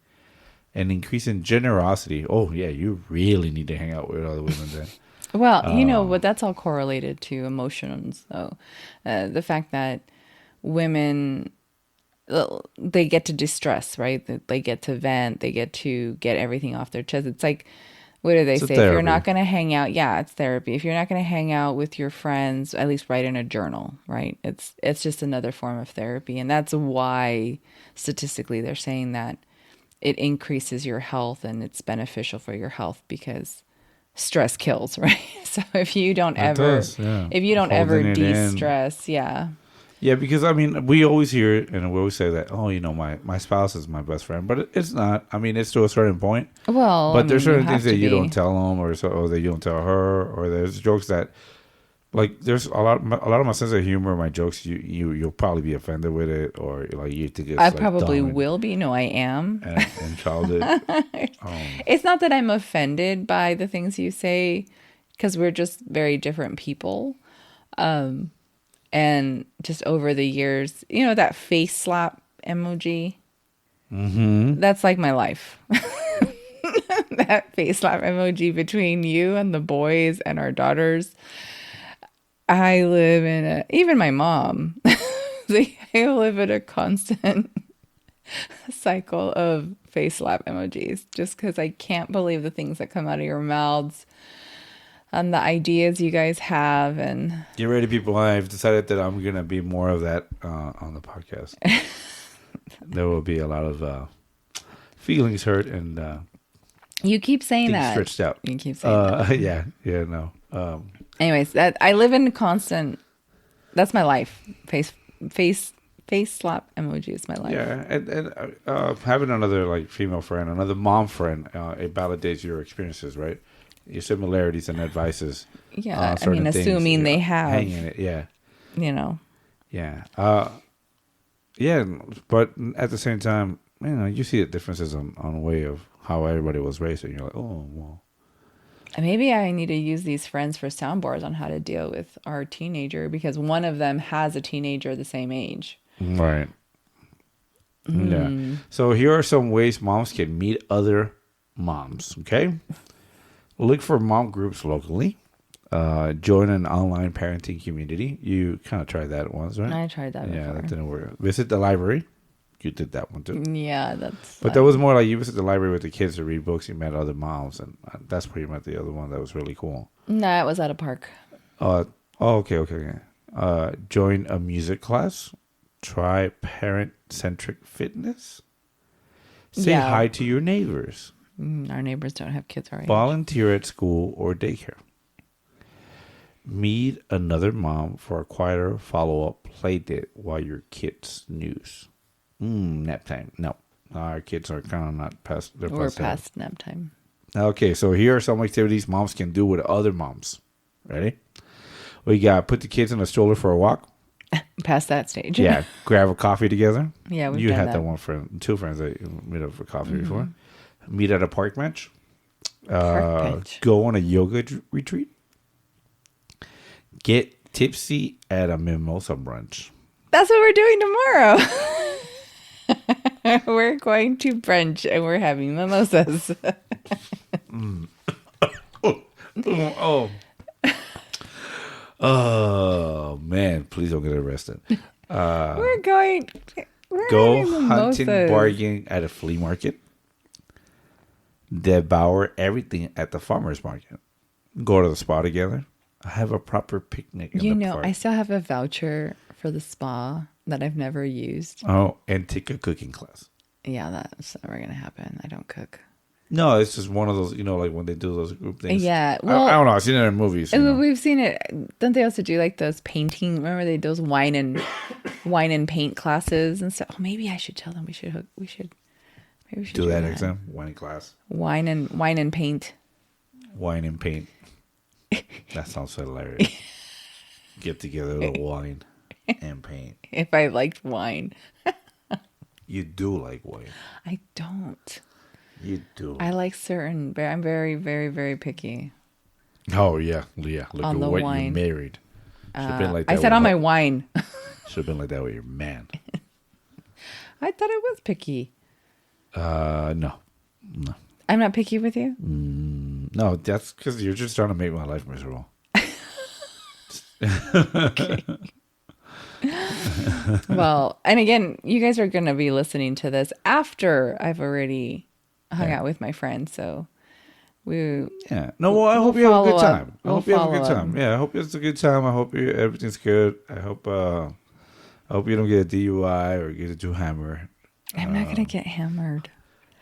an increase in generosity. Oh yeah, you really need to hang out with other women then. Well, but that's all correlated to emotions. So the fact that women, they get to distress, right? They get to vent. They get to get everything off their chest. It's like, what do they It's a say? If you're therapy. not going to hang out, yeah, it's therapy. If you're not going to hang out with your friends, at least write in a journal, right? It's just another form of therapy. And that's why statistically they're saying that it increases your health and it's beneficial for your health because stress kills, right? So if you don't It ever, does, yeah. if you don't Holding ever it in. de-stress, yeah. Yeah, because I mean, we always hear it, and we always say that, oh, my spouse is my best friend, but it's not. I mean, it's to a certain point. Well, But there's certain things that you be. don't tell them, or that you don't tell her, or there's jokes that, like, there's a lot of my sense of humor, my jokes, you'll probably be offended with it, or like you think it's I like probably dumb will be. No, I am. and childish. It's not that I'm offended by the things you say, because we're just very different people. And just over the years, that face slap emoji, that's like my life. That face slap emoji between you and the boys and our daughters. I live even my mom, I live in a constant cycle of face slap emojis just because I can't believe the things that come out of your mouths. on the ideas you guys have. And Get ready, people. I've decided that I'm going to be more of that on the podcast. There will be a lot of feelings hurt and you keep saying things that. stretched out. You keep saying that. Yeah, no. Anyways, that I live in constant. That's my life. Face slap emoji is my life. Yeah, and having another like female friend, another mom friend, it validates your experiences, right? Your similarities and advices. Yeah, I certain mean, things, assuming they have, hanging in it. Yeah, you know. yeah, yeah. But at the same time, you see the differences on way of how everybody was raised, and you're like, oh, well. Maybe I need to use these friends for soundboards on how to deal with our teenager because one of them has a teenager the same age. Right. Yeah. So here are some ways moms can meet other moms. Okay. Look for mom groups locally. Join an online parenting community. You kind of tried that once, right? I tried that before. Yeah, that didn't work. Visit the library. You did that one too. Yeah, that's. But that was more like you visit the library with the kids to read books. You met other moms, and that's pretty much the other one that was really cool. No, it was at a park. Okay. Join a music class. Try parent-centric fitness. Say hi to your neighbors. Our neighbors don't have kids our age. Volunteer at school or daycare. Meet another mom for a quieter follow-up play date while your kids snooze. Nap time. No. Our kids are kind of not past their We're past nap time. Okay, so here are some activities moms can do with other moms. Ready? We got put the kids in a stroller for a walk. Past that stage. Yeah, grab a coffee together. Yeah, you had that one friend, two friends that you meet up for coffee before. Meet at a park bench. Go on a yoga retreat. Get tipsy at a mimosa brunch. That's what we're doing tomorrow. We're going to brunch and we're having mimosas. Oh man! Please don't get arrested. We're Go hunting, bargaining at a flea market. Devour everything at the farmer's market. Go to the spa together. Have a proper picnic in the park. I still have a voucher for the spa that I've never used. Oh, and take a cooking class. Yeah, that's never going to happen. I don't cook. No, it's just one of those, like when they do those group things. Yeah. Well, I don't know. I've seen it in movies. We've seen it. Don't they also do like those painting? Remember they those wine and paint classes and stuff? Oh, maybe I should tell them we should maybe we should do that next time. Wine class. Wine and paint. Wine and paint. That sounds hilarious. Get together with wine and paint. If I liked wine. You do like wine. I don't. You do. I like certain. I'm very, very, very picky. Oh yeah. Look on at the what wine. you married. Been like that I said on my wine. Should have been like that with your man. I thought I was picky. No. I'm not picky with you. No, that's because you're just trying to make my life miserable. Okay. Well, and again, you guys are going to be listening to this after I've already hung out with my friends. So I hope you have a good time. I hope you have a good up. time. Yeah, I hope it's a good time. I hope everything's good. I hope you don't get a DUI or get a hammer. I'm not going to get hammered.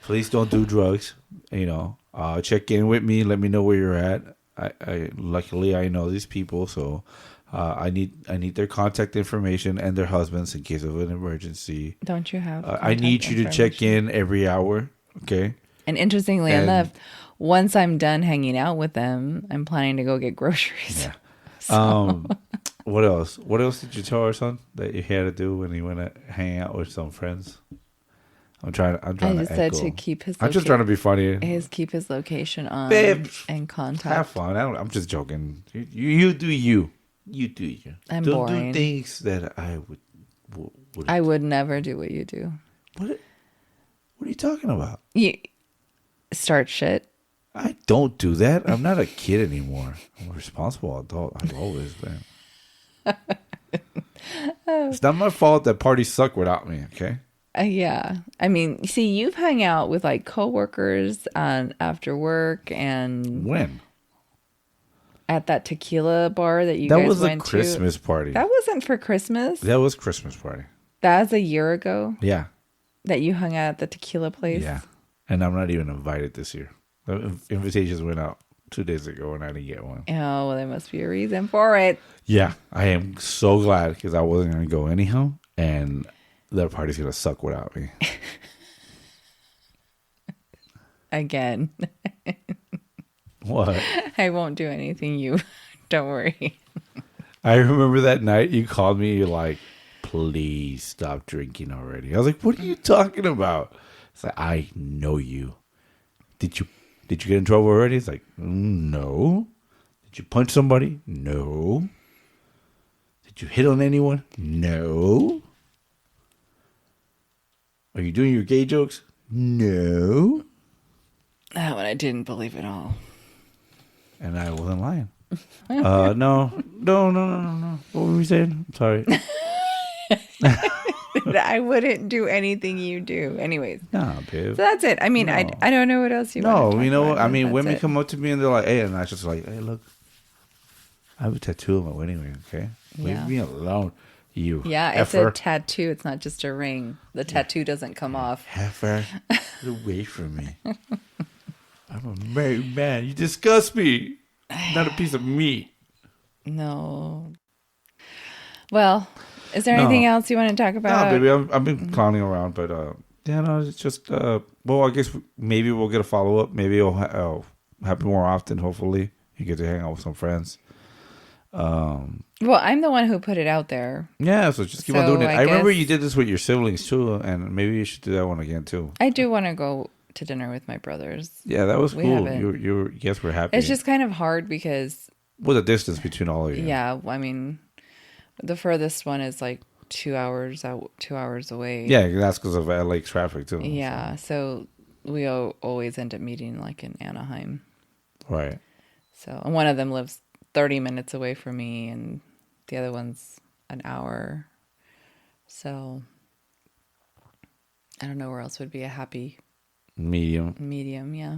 Please don't do drugs. Check in with me. Let me know where you're at. I luckily I know these people, so I need their contact information and their husbands in case of an emergency. Don't you have? I need you to check in every hour. Okay. And interestingly enough, once I'm done hanging out with them, I'm planning to go get groceries. Yeah. So. What else? What else did you tell our son that you had to do when he went to hang out with some friends? I'm trying I to just said to keep his. I'm just trying to be funny. Keep his location on. Babe, and contact. Have fun. I'm just joking. You do you. You do you. I'm Don't boring. do things that I would. I would never do what you do. What are you talking about? You start shit. I don't do that. I'm not a kid anymore. I'm a responsible adult. I've always been. It's not my fault that parties suck without me, okay? Yeah. I mean, see, you've hung out with like coworkers after work and... When? at that tequila bar that you That guys was a went Christmas to. party. That wasn't for Christmas. That was Christmas party. That was a year ago Yeah. that you hung out at the tequila place. Yeah. And I'm not even invited this year. The invitations went out 2 days ago and I didn't get one. Oh, well, there must be a reason for it. Yeah. I am so glad because I wasn't going to go anyhow. And the party's going to suck without me. Again. What? I won't do anything you. Don't worry. I remember that night you called me. You're like, please stop drinking already. I was like, what are you talking about? It's like, I know you. Did you get in trouble already? It's like, no. Did you punch somebody? No. Did you hit on anyone? No. Are you doing your gay jokes? No. That one I didn't believe at all. And I wasn't lying. No. What were we saying? I'm sorry. I wouldn't do anything you do. Anyways. Nah, babe. So that's it. I mean, No. I don't know what else you want to No, talk you know what? about, I mean, that's women it. come up to me and they're like, hey, and I just like, hey, look, I have a tattoo on my wedding ring, okay? Yeah. Leave me alone, you Yeah, it's heifer. a tattoo. It's not just a ring. The tattoo doesn't come off. Heifer, get away from me. I'm a married man. You disgust me. Not a piece of meat. No. Well, is there anything else you want to talk about? No, baby, I've been clowning around, but yeah, no, it's just well, I guess maybe we'll get a follow up. Maybe it'll happen more often. Hopefully, you get to hang out with some friends. Well, I'm the one who put it out there. Yeah, so just keep on doing it. I I remember guess- you did this with your siblings too, and maybe you should do that one again too. I do want to go to dinner with my brothers. Yeah, that was We cool. haven't. You guys were happy. It's just kind of hard because, with the distance between all of you. yeah, I mean, the furthest one is like 2 hours out, 2 hours away. Yeah, that's because of LA traffic too. Yeah, so we always end up meeting like in Anaheim. So. Right. So, and one of them lives 30 minutes away from me, and the other one's an hour. So, I don't know where else would be a happy medium. Yeah,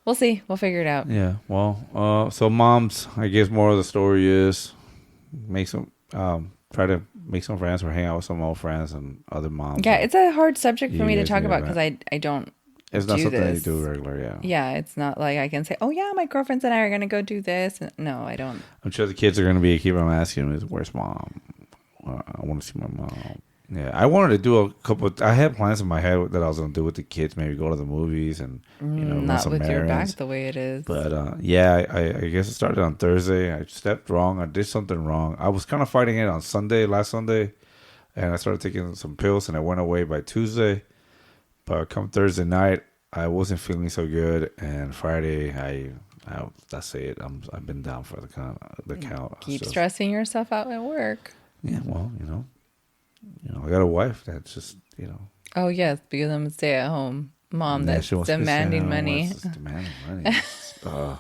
we'll see. We'll figure it out. Yeah. Well, so moms, I guess more of the story is make some try to make some friends or hang out with some old friends and other moms. Yeah, it's a hard subject for You me to guys talk know about that. because I don't. It's not do something this. you do regular. Yeah. Yeah, it's not like I can say, "Oh yeah, my girlfriends and I are gonna go do this." No, I don't. I'm sure the kids are gonna keep on asking me, "Where's mom? I want to see my mom." Yeah, I wanted to do a couple. I had plans in my head that I was gonna do with the kids. Maybe go to the movies and run Not some with your back errands. the way it is. But yeah, I guess it started on Thursday. I stepped wrong. I did something wrong. I was kind of fighting it on last Sunday, and I started taking some pills, and it went away by Tuesday. But come Thursday night, I wasn't feeling so good, and Friday, I that's it. I've been down for the count. Keep So, stressing yourself out at work. yeah, well, I got a wife that's just Oh yes, because I'm a stay-at-home mom yeah, that's she wants to demanding sit down, money. wants to demanding money.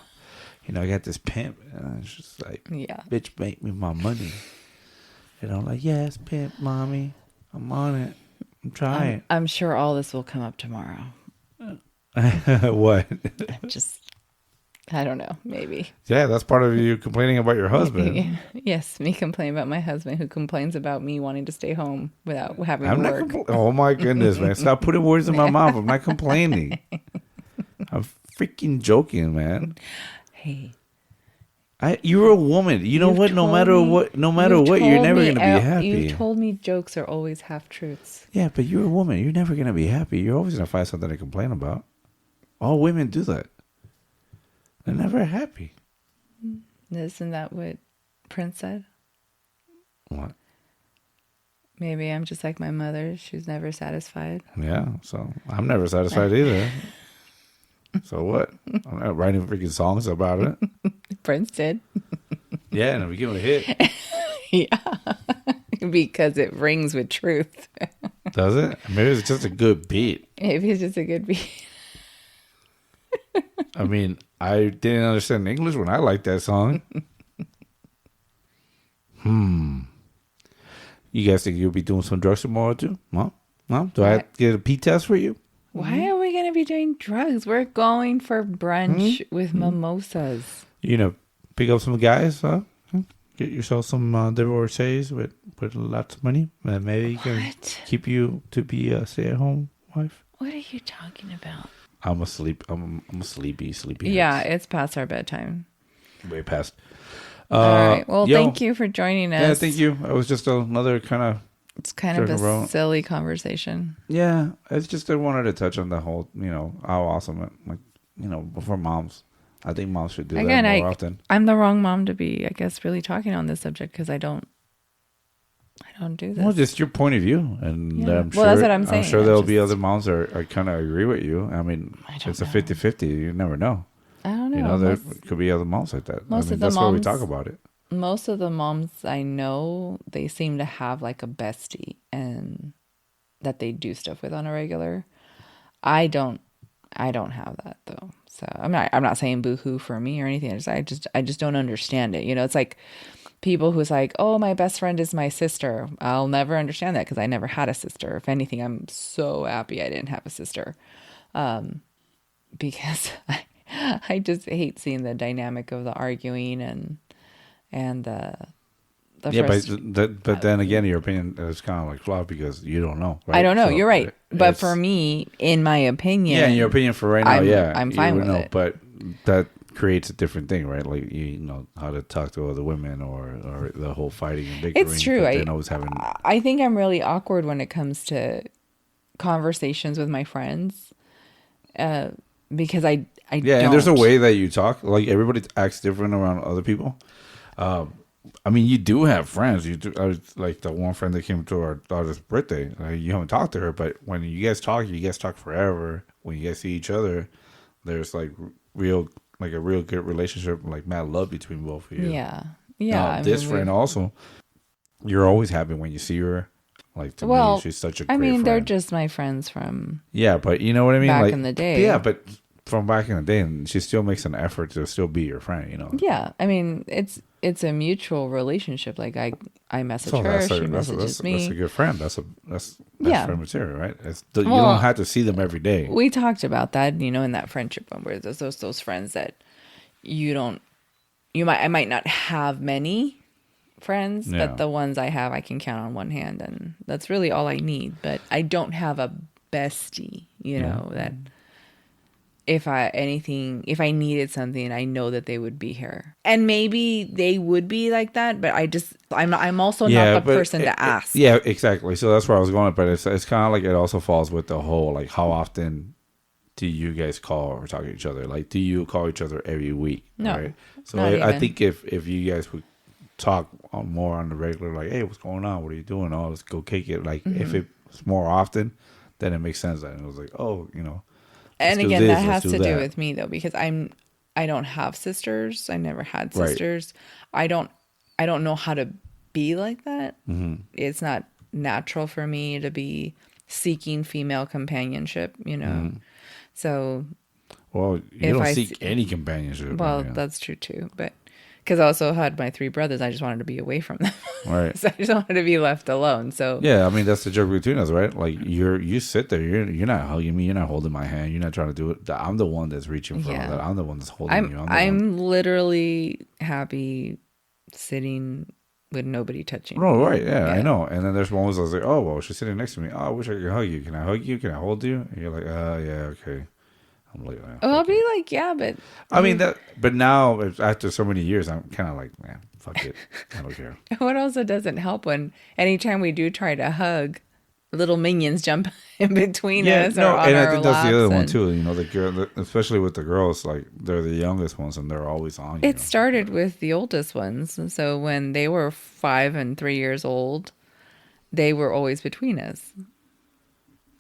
I got this pimp, and it's just like, Yeah. bitch, make me my money. And I'm like, yes, pimp, mommy, I'm on it. I'm trying. I'm sure all this will come up tomorrow. What? I don't know, maybe. Yeah, that's part of you complaining about your husband. Yes, me complaining about my husband who complains about me wanting to stay home without having I'm to not work. oh my goodness, man. Stop putting words in my mouth. I'm not complaining. I'm freaking joking, man. Hey, You're a woman. You know you've what? No told matter me- what, you've you're told never me gonna be happy. You've told me jokes are always half-truths. Yeah, but you're a woman. You're never gonna be happy. You're always gonna find something to complain about. All women do that. They're never happy. Isn't that what Prince said? What? Maybe I'm just like my mother. She's never satisfied. Yeah. So I'm never satisfied either. So what? I'm not writing freaking songs about it. Prince did. Yeah, and we give it a hit. Yeah. Because it rings with truth. Does it? Maybe it's just a good beat. Maybe it's just a good beat. I mean, I didn't understand English when I liked that song. You guys think you'll be doing some drugs tomorrow too? Mom? Do I have to get a P test for you? Why are we going to be doing drugs? We're going for brunch with mimosas. You know, pick up some guys, get yourself some divorcees with lots of money, and maybe you can What? keep you to be a stay-at-home wife. What are you talking about? I'm asleep. I'm a sleepy Yeah, heads. it's past our bedtime. Way past. All right. Well, Yo, thank you for joining yeah, thank us. you. I was just another kind of It's kind of joking a around. silly conversation. Yeah, it's just I wanted to touch on the whole, how awesome for moms. I think moms should do that Again, more often. I'm the wrong mom to be, I guess, really talking on this subject because I don't do Well, this. just your point of view, and Yeah. Well, that's what I'm I'm saying. sure I'm there'll be just, other moms that are kind of agree with you. I mean, I don't it's a know. 50-50. You never know. I don't know. There could be other moms like that. I Most mean, of the that's why we talk moms, about it. most of the moms I know, they seem to have like a bestie and that they do stuff with on a regular. I don't I don't have that though. So I'm not saying boohoo for me or anything. I just don't understand it. It's like people who's like, "Oh, my best friend is my sister." I'll never understand that because I never had a sister. If anything, I'm so happy I didn't have a sister. Because I just hate seeing the dynamic of the arguing and the Yeah, but first then again, your opinion is kind of like flawed because you don't know, I right? don't know, So you're right. But for it's me, in my yeah, in your opinion, opinion for right now, I'm yeah, I'm you fine would with know, it. but that creates a different thing, right? Like you know how to talk to other women or the whole fighting and It's bickering, true. but I then always having I think I'm really awkward when it comes to conversations with my friends because I yeah, and there's a don't. way that you talk. Like everybody acts different around other people. I mean, you do have friends. You do, like the one friend that came to our daughter's birthday. You haven't talked to her, but when you guys talk forever. When you guys see each other, there's like real, like a real good relationship, like mad love between both of you. Yeah. Yeah, I This mean friend we've also, you're always happy when you see her. Like to me, well, she's such a I great mean they're friend. just my friends from Yeah, but you know what I mean. back Like, in the yeah, day. but from back in the day, and she still makes an effort to still be your friend. Yeah, I mean it's a mutual relationship. Like I message So her, she messages that's a me. good friend. That's best Yeah. friend material, right? You don't Well, have to see them every day. we talked about that, in that friendship one where there's those friends that you don't I might not have many friends, but Yeah, the ones I have I can count on one hand and that's really all I need. But I don't have a bestie, yeah, that if I needed something, I know that they would be here. And maybe they would be like that, but I'm also not yeah. the But person to ask. yeah, exactly. So that's where I was going. But it's kind of like it also falls with the whole like how often do you guys call or talk to each other? Like, do you call each other every week? No, Right. So not I even. think if you guys would talk more on the regular, like, hey, what's going on? What are you doing? Oh, let's go kick it. Like, if it's more often, then it makes sense. Then it was like, oh, let's And do again, that this, let's has do to do that. with me though, because I don't have sisters. I never had Right. sisters. I don't I don't know how to be like that. It's not natural for me to be seeking female companionship. So Well, you if don't I seek see, any companionship. I well, mean, that's true too, but because I also had my three brothers, I just wanted to be away from them. right. So I just wanted to be left alone. So Yeah, I mean that's the joke between us, right? Like you sit there, you're not hugging me, you're not holding my hand, you're not trying to do it. I'm the one that's reaching for all yeah, that. I'm the one that's holding I'm you. I'm the one. I'm literally happy sitting with nobody touching No, me. right? Yeah, I Yeah. know. And then there's moments I was like, oh well, she's sitting next to me. Oh, I wish I could hug you. Can I hug you? Can I hold you? And you're like, yeah, okay. I'm like, Well, I'll fuck be it. like, yeah, but I mean you. that, but now after so many years, I'm kind of like, man, fuck it. I don't care. What also doesn't help when anytime we do try to hug, little minions jump in between Yeah, us or no, on and I our think that's the other laps, one and too. The girl, especially with the girls, like they're the youngest ones and they're always on it you. started with the oldest ones. And so when they were 5 and 3 years old, they were always between us,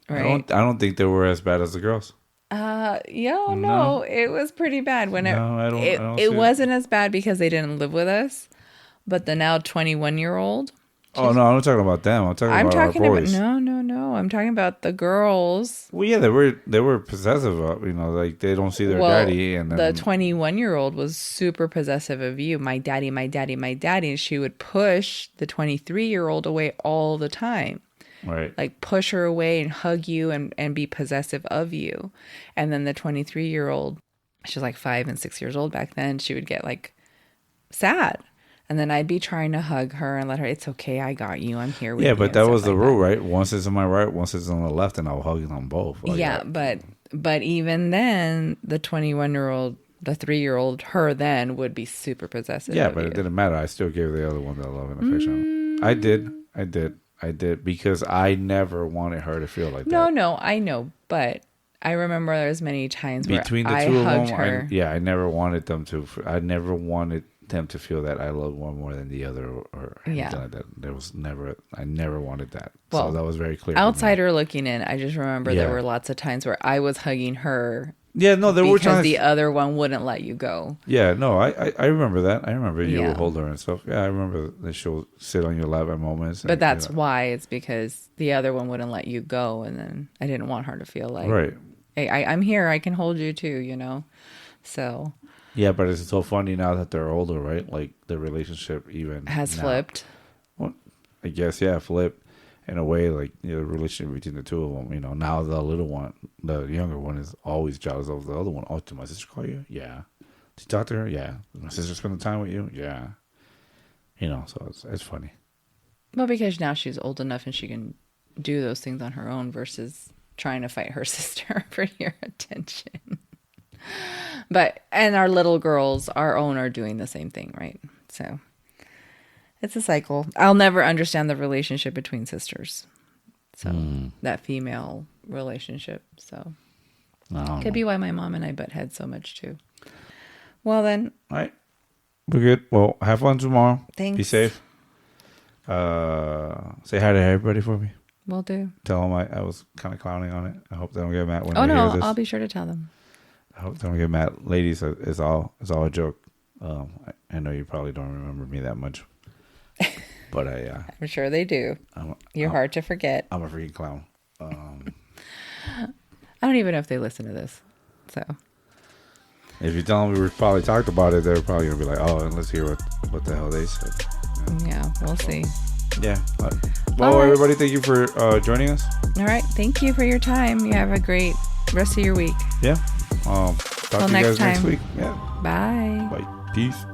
right? I don't think they were as bad as the girls. Yeah, No, no, it was pretty bad. When it no, I it, don't it see it. wasn't as bad because they didn't live with us, but the now 21-year-old, Oh no, I'm not talking about them. I'm talking I'm about our talking about boys. no, no, no. I'm talking about the girls. Well, yeah, they were possessive of, like they don't see their Well, daddy, and the then 21-year-old was super possessive of you. My daddy, my daddy, my daddy. And she would push the 23-year-old away all the time. right, Like push her away and hug you and be possessive of you. And then the 23-year-old She was like 5 and 6 years old back then. She would get like sad. And then I'd be trying to hug her and let her, it's okay, I got you, I'm here with Yeah, you. but And that stuff was the like rule, that. right? Once it's on my right, once it's on the left, and I was hugging on both. Like, Yeah, but even then, the 21-year-old, the 3-year-old, her then would be super possessive. yeah, of but you. it didn't matter. I still gave the other one that love and affection. I did because I never wanted her to feel like that. No, I know, but I remember there was many times where Between the I two of hugged them, her. I never wanted them to. I never wanted them to feel that I love one more than the other or anything Yeah. like that. There was never. I never wanted that. Well, so that was very clear. to me. Outsider looking in, I just remember Yeah. there were lots of times where I was hugging her Yeah, no, there were because times. the other one wouldn't let you go. Yeah, no, I remember that. I remember you Yeah. would hold her and stuff. Yeah, I remember that she'll sit on your lap at moments. But and, that's why. It's because the other one wouldn't let you go, and then I didn't want her to feel like, right. hey, I'm here, I can hold you too, you know? So Yeah, but it's so funny now that they're older, right? Like the relationship even has now. flipped. Well, I guess flipped in a way. Like the relationship between the two of them. Now the little one, the younger one, is always jealous of the other one. Oh, did my sister call you? Yeah. Did you talk to her? Yeah. Did my sister spend the time with you? Yeah. So it's funny. Well, because now she's old enough and she can do those things on her own versus trying to fight her sister for your attention. And our little girls, our own, are doing the same thing, right? So it's a cycle. I'll never understand the relationship between sisters. So that female relationship. So could be why my mom and I butt heads so much too. Well then. All right. We're good. Well, have fun tomorrow. Thanks. Be safe. Say hi to everybody for me. Will do. Tell them I was kind of clowning on it. I hope they don't get mad when Oh they hear no, this. I'll be sure to tell them. I hope they don't get mad. Ladies, it's all a joke. I know you probably don't remember me that much. But I'm sure they do. You're hard to forget. I'm a freaking clown. I don't even know if they listen to this. So If you tell them we probably talked about it, they're probably going to be like, oh, and let's hear what the hell they said. yeah, we'll see. Yeah. Well, All right. everybody, thank you for joining us. All right. Thank you for your time. You have a great rest of your week. Yeah. Talk to you next guys next time. week. Yeah. Bye. Bye. Peace.